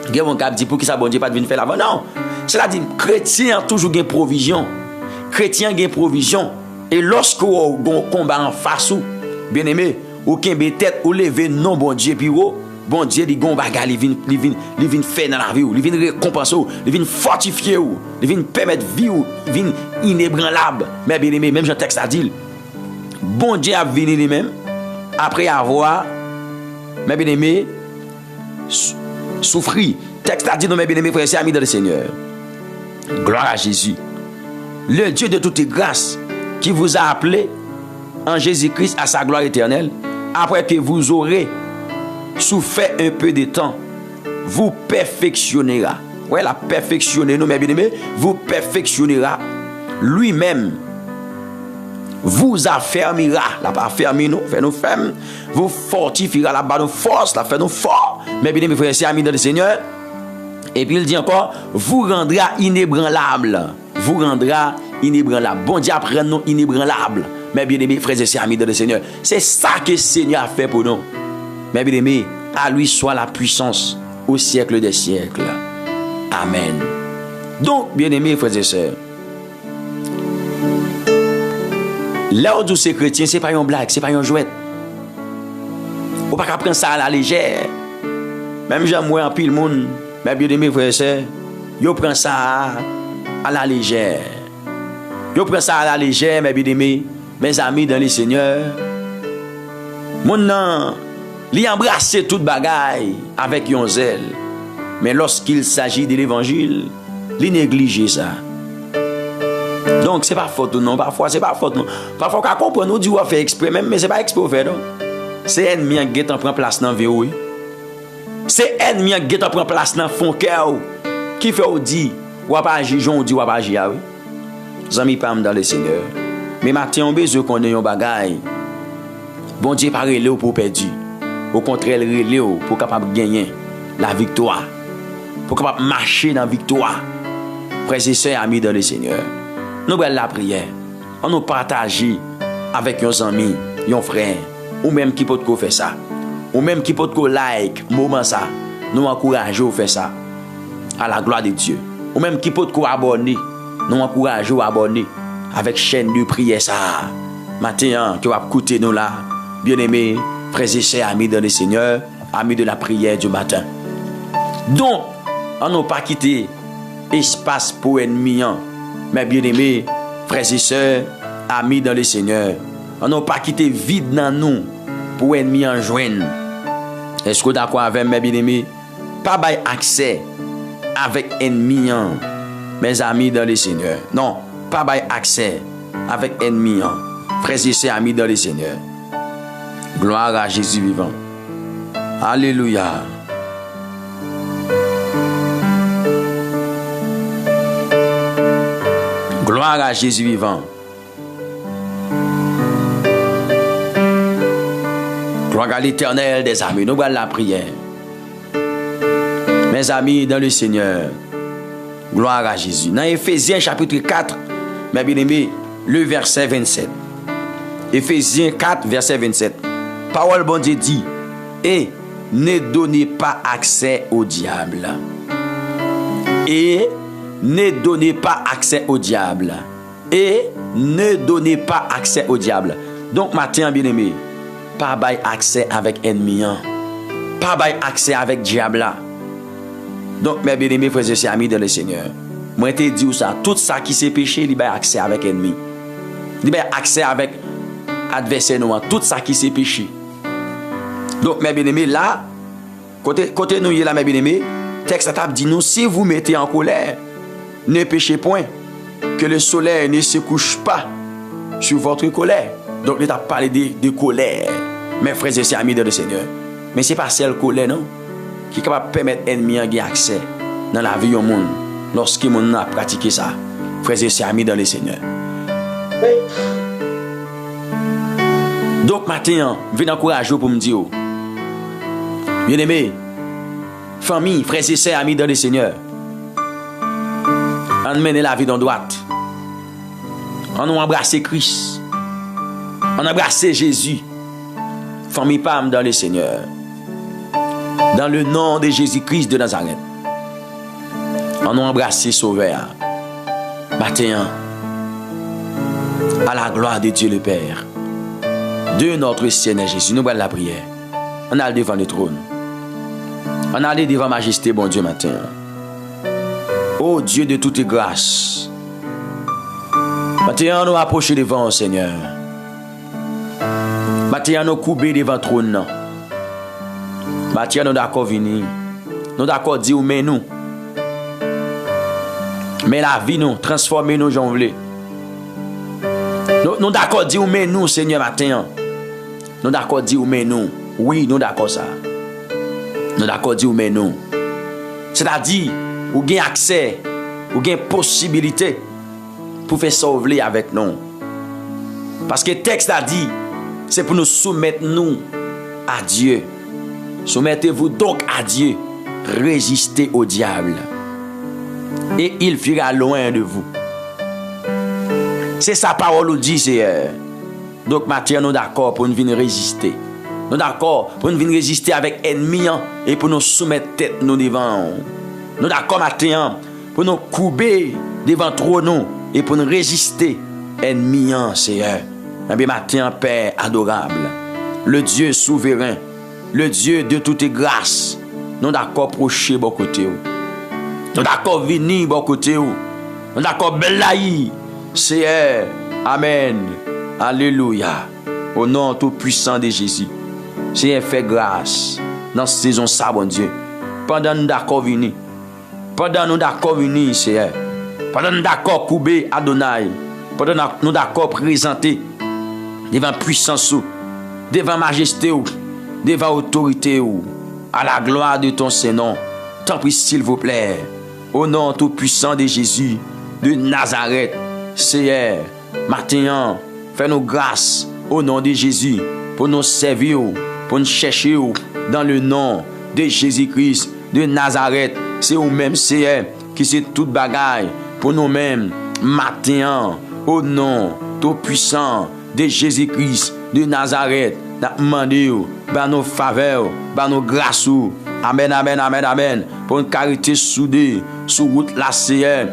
Il y a un dit pour qui ça, bon Dieu, pas de faire la non. C'est-à-dire, chrétien toujours une provision. Chrétien a une provision. Et lorsque vous avez un combat en face, bien aimé, aucun tête ou lever non, bon Dieu, puis bon Dieu, il vient faire dans la vie, il vient récompenser, il vient fortifier, il vient permettre vie, il vient inébranlable. Mais bien aimé, même Jean texte a dit, bon Dieu a venu lui-même, après avoir, mais bien aimé, souffrir. Texte a dit, non, mais bien aimé, frères et amis dans le Seigneur. Gloire à Jésus. Le Dieu de toute grâce qui vous a appelé en Jésus-Christ à sa gloire éternelle, après que vous aurez souffert un peu de temps, vous perfectionnera. Ouais, la perfectionner, nous, mes bien-aimés, vous perfectionnera lui-même. Vous affermira, la pas affermi nous, fait nous fermes, vous fortifiera, la bas nous force, la fait nous fort. Mes bien-aimés, frères et amis dans le Seigneur. Et puis il dit encore, vous rendra inébranlable. Vous rendra inébranlable. Bon Dieu apprend nous inébranlable. Mes bien-aimés, frères et amis dans le Seigneur. C'est ça que le Seigneur a fait pour nous. Mes bien-aimés, à lui soit la puissance au siècle des siècles. Amen. Donc, bien-aimés, frères et sœurs, là où c'est chrétien, ce n'est pas une blague, ce n'est pas une jouette. On ne peut pas prendre ça à la légère. Même j'aime en pile monde, mes bien-aimés, frères et sœurs, ils prennent ça à la légère. Ils prennent ça à la légère, mes bien-aimés, mes amis dans le Seigneur. Mon nom, il embrasse toute bagaille avec un zèle. Mais lorsqu'il s'agit de l'évangile, il néglige ça. Donc, ce n'est pas faute non. Parfois, ce n'est pas faute non. Parfois, on comprend, nous dit qu'on fait exprès même, mais ce n'est pas exprès faire non. C'est ennemi qui prend place dans le vie. C'est ennemi qui prend place dans le fond cœur. Qui fait ou dit, ou pas agir, on dit ou pas agir. Zami pam dans le Seigneur. Mais maintenant, on besoin qu'on ait un bagaille. Bon Dieu pas relé pour perdu. Au contraire, relé pour capable gagner la victoire. Pour capable marcher dans la victoire. Frères et sœurs, amis dans le Seigneur. Nous avons la prière. On nous partage avec nos amis, nos frères, ou même qui peut faire ça. Ou même qui peut like, moment ça. Nous encourageons à faire ça. À la gloire de Dieu. Ou même qui peut abonner. Nous encourageons à abonner avec chaîne de prière ça. Maintenant, tu vas écouter nous là. Bien-aimés, frères et sœurs, amis dans le Seigneur, amis de la prière du matin. Donc, on n'a pas quitté espace pour ennemi. Mais bien-aimés, frères et sœurs, amis dans le Seigneur, on n'a pas quitté vide dans nous pour ennemi en joindre. Est-ce que vous êtes d'accord avec mes bien-aimés? Pas d'avoir accès avec ennemi, mes amis dans le Seigneur. Non, pas d'avoir accès avec ennemi, frères et sœurs, amis dans le Seigneur. Gloire à Jésus vivant. Alléluia. Gloire à Jésus vivant. Gloire à l'Éternel des amis. Nous allons la prière. Mes amis dans le Seigneur. Gloire à Jésus. Dans Éphésiens chapitre 4, mes bien-aimés, le verset 27. Éphésiens 4, verset 27. Parole bon Dieu dit, et ne donnez pas accès au diable. Et ne donnez pas accès au diable. Et ne donnez pas accès au diable. Donc, matin, bien-aimé, pas bail accès avec ennemi. Pas bail accès avec diable. Donc, mes bien-aimés, frères et sœurs, amis dans le Seigneur, moi, je te dis ça, tout ça qui s'est péché, il y a accès avec ennemi. Il y a accès avec adversaire noir, tout ça qui s'est péché. Donc, mes bien-aimés, là, côté nous, là, mes bien-aimés, texte à dit nous, si vous mettez en colère, ne péchez point, que le soleil ne se couche pas sur votre colère. Donc, il a parlé de colère, mes frères et sœurs, amis dans le Seigneur. Mais ce n'est pas celle colère, non, qui est capable de permettre l'ennemi d'avoir accès dans la vie du monde, lorsqu'il a pratiqué ça. frères et sœurs amis dans le Seigneur. Donc, matin, je vais encourager pour me dire, bien aimé, famille, frères et sœurs amis dans le Seigneur, on mène la vie dans droite. On embrasse Christ. On embrasse Jésus. Famille Pam dans le Seigneur. Dans le nom de Jésus-Christ de Nazareth. On embrasse Sauveur. Matin, à la gloire de Dieu le Père, de notre Seigneur Jésus, nous prenons la prière. On allait devant le trône. On allait devant Majesté, bon Dieu, matin. Ô Dieu de toute grâce, maintenant nous approchons devant le Seigneur. Maintenant nous couper devant le trône. Maintenant nous d'accord venir. Nous d'accord dire mais nous. Mais la vie nous, transformer nous, j'en voulais. Nous d'accord dire mais nous, Seigneur, matin. Nous d'accord dire mais nous. Oui, nous d'accord ça. Nous d'accord dire mais nous. C'est-à-dire, ou gain accès, ou gain possibilité pour faire sauver avec nous. Parce que le texte a dit, c'est pour nous soumettre nous à Dieu. Soumettez-vous donc à Dieu. Résistez au diable. Et il fuira loin de vous. C'est sa parole nous dit, Seigneur. Donc maintenant, nous d'accord pour nous venir résister. Nous d'accord pour nous venir résister avec l'ennemi et pour nous soumettre tête nous devant. Nous d'accord maintenant pour nous couper devant trop nous et pour nous résister ennemi, Seigneur. Mais maintenant, Père adorable, le Dieu souverain, le Dieu de toute grâce, nous d'accord procher bon côté. Nous d'accord venir bon côté. Nous d'accord belaï, Seigneur. Amen. Alléluia. Au nom tout puissant de Jésus. Seigneur, fais grâce dans cette saison, ça, bon Dieu. Pendant nous d'accord venir. Pendant nous d'accord venir, Seigneur. Pendant nous d'accord couper Adonai. Pendant nous d'accord présenter devant puissance, devant majesté, devant autorité, à la gloire de ton Saint-Nom. T'en prie, s'il vous plaît. Au nom tout puissant de Jésus de Nazareth, Seigneur, maintenant, fais-nous grâce au nom de Jésus pour nous servir, pour nous chercher dans le nom de Jésus-Christ de Nazareth. C'est vous-même, Seigneur, qui c'est toute bagaille pour nous-mêmes. Maintenant, au nom tout puissant de Jésus-Christ de Nazareth, nous demandons par nos faveurs, par nos grâces. Amen, amen, amen, amen. Pour une carité soudée, sous route la Seigneur.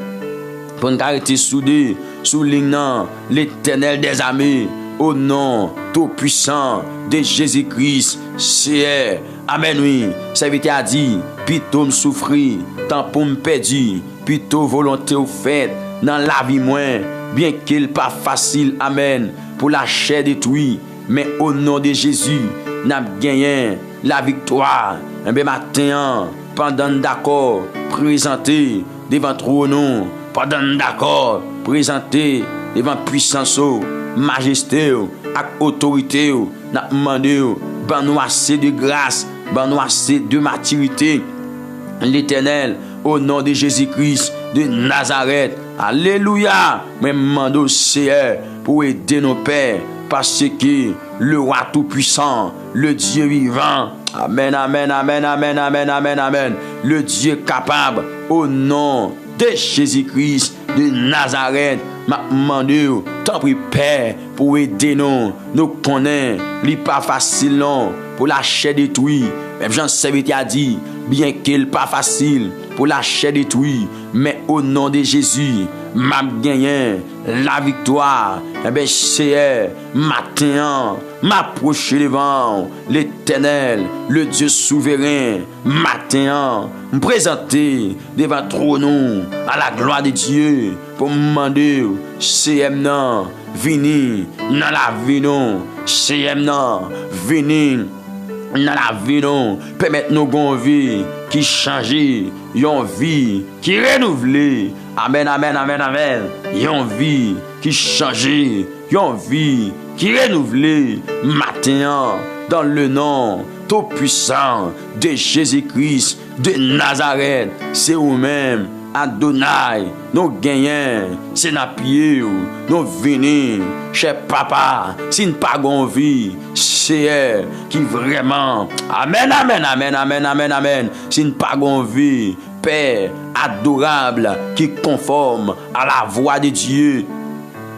Pour une carité soudée, sous lignant l'Éternel des armées. Au nom tout puissant de Jésus-Christ, Seigneur. Amen, oui. Serviteur a dit, plutôt me souffrir, tant pour me perdre, plutôt volonté ou fait, dans la vie moins, bien qu'il pas facile, amen, pour la chair détruite, mais au nom de Jésus, n'a gagné la victoire. Un bien matin, pendant d'accord, présenté devant trône, pendant d'accord, présenté devant puissance, majesté, avec autorité, n'a demandé, ben nous assez de grâce, ben nous assez de maturité. L'Éternel, au nom de Jésus-Christ de Nazareth, alléluia, même mando Seigneur pour aider nos pères, parce que le roi tout-puissant, le Dieu vivant, amen, amen, amen, amen, amen, amen, amen, le Dieu capable, au nom de Jésus-Christ de Nazareth, m'a demandé, tant pis Père, pour aider nous connaissons, n'est pas facile non, pour la chair détruite, même Jean-Serviteur a dit, bien qu'il n'est pas facile pour la chair détruite, mais au nom de Jésus, m'a gagné la victoire. Eh bien, Seigneur, matin, m'approcher devant l'Éternel, le Dieu souverain, matin, me présenter devant trône à la gloire de Dieu pour me demander, Seigneur, venez dans la vie, Seigneur, venez dans la vie, permettez-nous une vie qui change, une vie qui renouvelle. Amen, amen, amen, amen. Une vie qui change, une vie qui renouvelle. Maintenant, dans le nom tout puissant de Jésus-Christ de Nazareth, c'est vous-même Adonai, nous gagnons, c'est na pied, nous venons, cher papa, si nous pas vie, c'est elle qui vraiment, amen, amen, amen, amen, amen, amen, si nous pas vie, Père adorable, qui conforme à la voix de Dieu.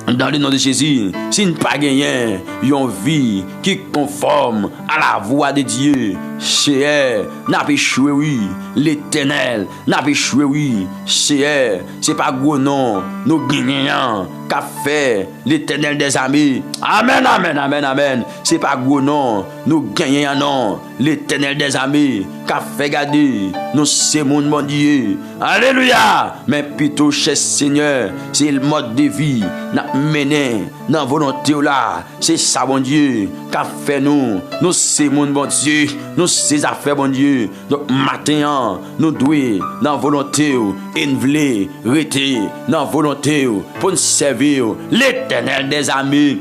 Dans le nom de Jésus, si nous pas gagné une vie qui conforme à la voix de Dieu, c'est elle, n'a pas échoué, oui, l'Éternel, n'a pas échoué, oui, c'est elle, c'est pas gros non, nous gagnons, qu'a fait l'Éternel des armées, amen, amen, amen, amen, c'est pas gros non, nous gagnons non, l'Éternel des armées, qu'a fait garder, nous c'est mon Dieu, alléluia, mais plutôt, cher Seigneur, c'est le mode de vie, n'a mené dans la volonté là, c'est ça, bon Dieu, qu'a fait nous c'est mon bon Dieu, nous c'est affaires, bon Dieu. Donc, matin, nous devons, dans la volonté, et nous voulons rester dans la volonté pour nous servir l'Éternel des amis.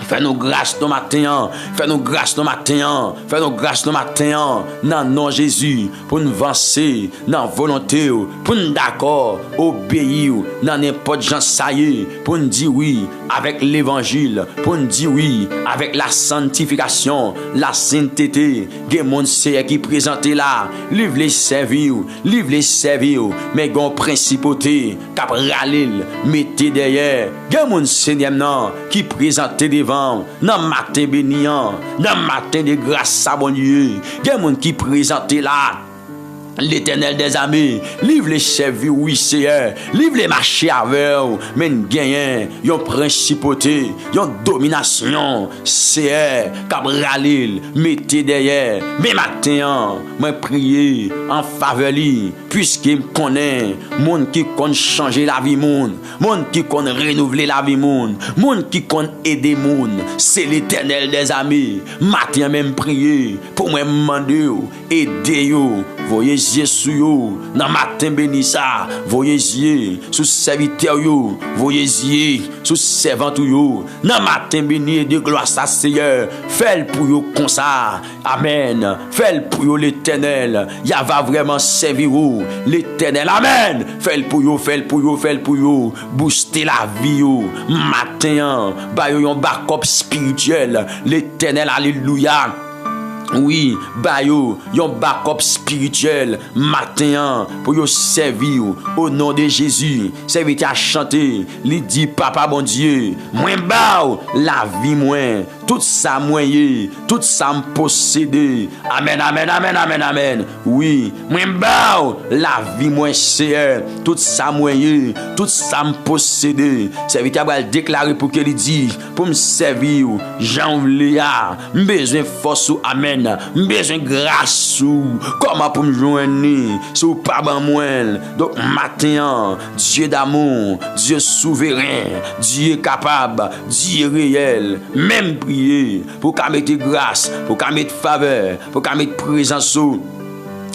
Fais-nous grâce nos matin, fais-nous grâce nos matin, fais-nous grâce nos matin, dans le nom de Jésus, pour nous avancer dans la volonté, pour nous d'accord, obéir, dans n'importe genre ça y est, pour nous dire oui avec l'évangile, pour nous dire oui avec la sanctification, la sainteté, que mon Seigneur qui présenté là, livre les servir, mais gon principauté, cap ralil, mettez derrière, que mon Seigneur non, qui présenté devant, dans matin béniant, dans matin de grâce à bon Dieu, il y a des gens qui présentent là l'Éternel des armées, livre les servir, oui, Seigneur, livre les marchés avec, mais gagnent, yon principauté, yon domination, Seigneur, Cabralil, mettez derrière, mais matin, moi prier en faveur li, puisqu'il me connaît, monde qui connaît changer la vie monde qui connaît renouveler la vie monde qui connaît aider monde, c'est l'Éternel des armées, matin même prier, pour moi demander, aider yo, voyez Jésus yo, dans matin béni ça, voyez sous serviteur yo, voyez sous servant yo, dans matin béni de gloire ça Seigneur, fais pour yo comme ça, amen, fais pour yo l'Éternel, ya va vraiment servir l'Éternel, amen, fais pour yo, booster la vie yo, matin, ba yo yon backup spirituel, l'Éternel, alléluia. Oui, bayo, yon backup spirituel, matin, pour yon servir au nom de Jésus. Servir à chanter, li dit papa bon Dieu, moi bao, la vie moi, tout ça moyen, tout ça me posséder. Amen, amen, amen, amen, amen. Oui, moi bao, la vie moi, Seigneur, tout ça moyen, tout ça me posséder. Servir à déclarer pour qu'il dit, pour me servir, j'en voulais, besoin force, amen. Besoin grâce comment pour me joindre sous pas ban moi. Donc matin, Dieu d'amour, Dieu souverain, Dieu capable, Dieu réel, même prier pour qu'à mettre grâce, pour qu'à mettre faveur, pour qu'à mettre présence.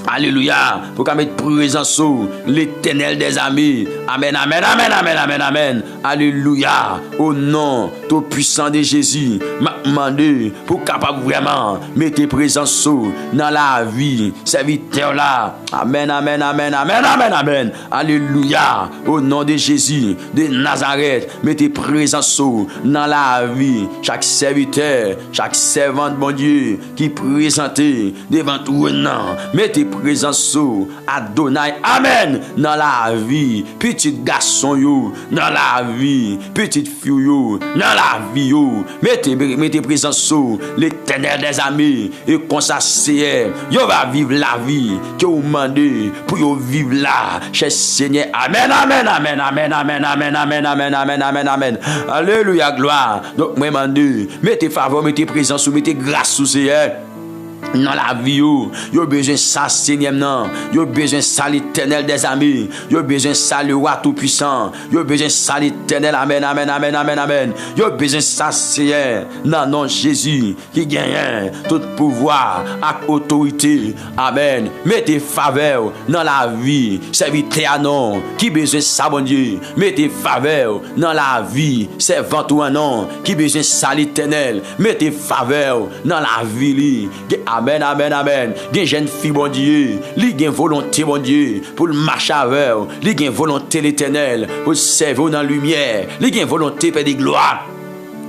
Alléluia, pour qu'à mettre présence l'Éternel des amis. Amen, amen, amen, amen, amen, amen. Alléluia, au nom tout puissant de Jésus, m'a demandé pour capable vraiment mettre présence dans la vie, serviteur là. Amen, amen, amen, amen, amen, amen. Alléluia, au nom de Jésus de Nazareth, mettez présence dans la vie, chaque serviteur, chaque servante, mon Dieu, qui présenté devant tout non, mettez présence Adonai, amen, dans la vie, petit garçon yo, dans la vie, petite fille yo, dans la vie yo, mettez présence l'Éternel des amis, et comme ça c'est, yo va vivre la vie que vous demandez pour yo vivre là, cher Seigneur, amen, amen, amen, amen, amen, amen, amen, amen, amen, amen, amen, alléluia, gloire. Donc moi demande, mettez faveur, mettez présence, mettez grâce au Seigneur. Dans la vie, yo besoin ça Seigneur non, yo besoin ça l'Éternel des amis, yo besoin ça le roi tout puissant, yo besoin ça l'Éternel, amen, amen, amen, amen, amen, yo besoin ça Seigneur, non, non, Jésus qui gagne tout pouvoir et autorité, amen, mettez faveur dans la vie, serviteur non, qui besoin ça bon Dieu, mettez faveur dans la vie, servant ou non, qui besoin ça l'Éternel, mettez faveur dans la vie, Amen, amen, amen. Gen jeune fille, bon Dieu, li gen volonté, bon Dieu, pour le marcher avec, li gen volonté l'Éternel, pour servir dans la lumière, li gen volonté, Père de gloire.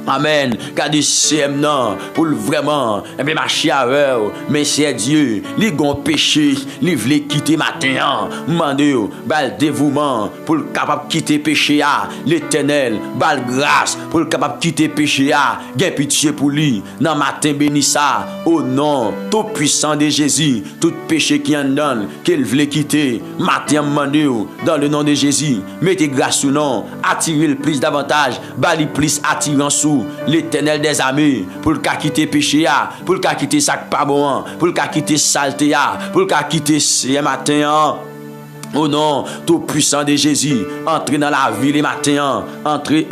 Amen. Car du CM non, pour vraiment, marcher avec, mais c'est Dieu, li gon péché, li vle quitter matin, mandé, bal dévouement, pour le capable quitter péché, l'Éternel, bal grâce, pour le capable quitter péché, gen pitié pour lui, dans matin béni ça, au nom tout puissant de Jésus, tout péché qui en donne, qu'il vle quitter, matin mandé, dans le nom de Jésus, mettez grâce sous nom, attirez le plus davantage, bali plus attirant sous l'Éternel des armées, pour le cas quitter péché, pour le cas quitter sac pas bon, pour le cas quitter saleté, pour le cas quitter ce matin. Au nom tout puissant de Jésus, entrez dans la vie les matins, entrez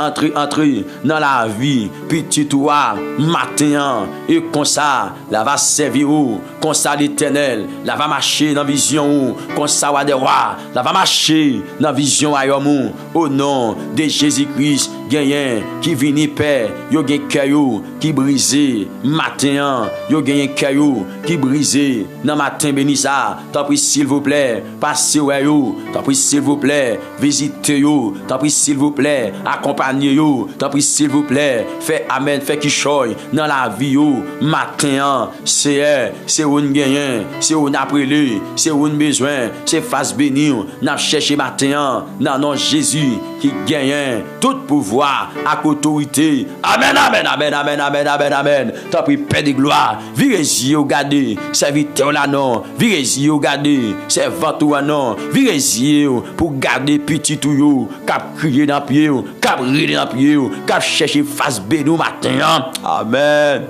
dans la vie, petit toi, matin, et comme ça, la va servir ou, comme ça l'Éternel, la va marcher dans vision ou, comme ça wa de roi, la va marcher dans vision ayomou, au nom de Jésus-Christ, gagnant qui vini père, yo gen caillou qui brisé, matin, yo gen caillou qui brisé, dans matin béni ça, t'en prie s'il vous plaît, passez ouais yo, t'en prie s'il vous plaît, visitez yo, t'en prie s'il vous plaît, accompagnez yo, t'en prie s'il vous plaît, fait amen, fait qui choy dans la vie yo, matin, c'est où gagnant, c'est où n'appelé, c'est où besoin, c'est face béni, n'a cherché matin, dans nom Jésus qui gagne tout pouvoir à autorité. Amen, amen, amen, amen, amen, amen, amen. T'as pris paix de gloire. Virez-y au garder, serviteur là non. Virez-y au garder, servant non. Virez-y pour garder petit tout yo, cap crier dans pied, cap rider dans pied, cap chercher face bénou matin. Amen.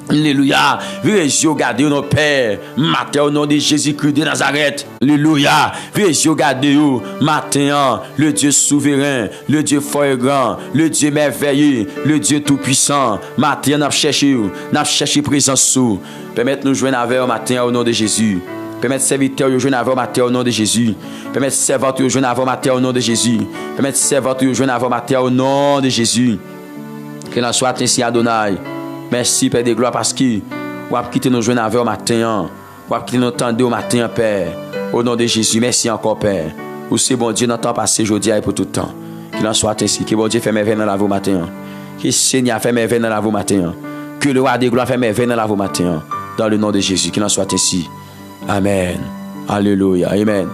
Alléluia. Virez-y regarder nos pères matin au nom de Jésus-Christ de Nazareth. Alléluia. Virez-y regarder matin le Dieu souverain, le Dieu fort et grand, le Dieu merveilleux, le Dieu tout-puissant. Matin n'a cherché présence sous. Permettez-nous de joindre avec matin au nom de Jésus. Permettez serviteurs de joindre avec matin au nom de Jésus. Permettez servants de joindre avec matin au nom de Jésus. Permettez servants de joindre avec matin au nom de Jésus. Qu'il en soit ainsi Adonai. Merci Père de gloire parce que vous avez quitté nos jeunes avec au matin. Vous avez quitté nos tendus au matin, Père. Au nom de Jésus, merci encore, Père. Vous c'est bon Dieu dans le temps passé, aujourd'hui et pour tout le temps. Qu'il en soit ainsi. Que bon Dieu fait merveille dans la vie au matin. Que le Seigneur fait merveille dans la vie au matin. Que le roi de gloire fait merveille dans la vie au matin. Dans le nom de Jésus, qu'il en soit ainsi. Amen. Alléluia. Amen.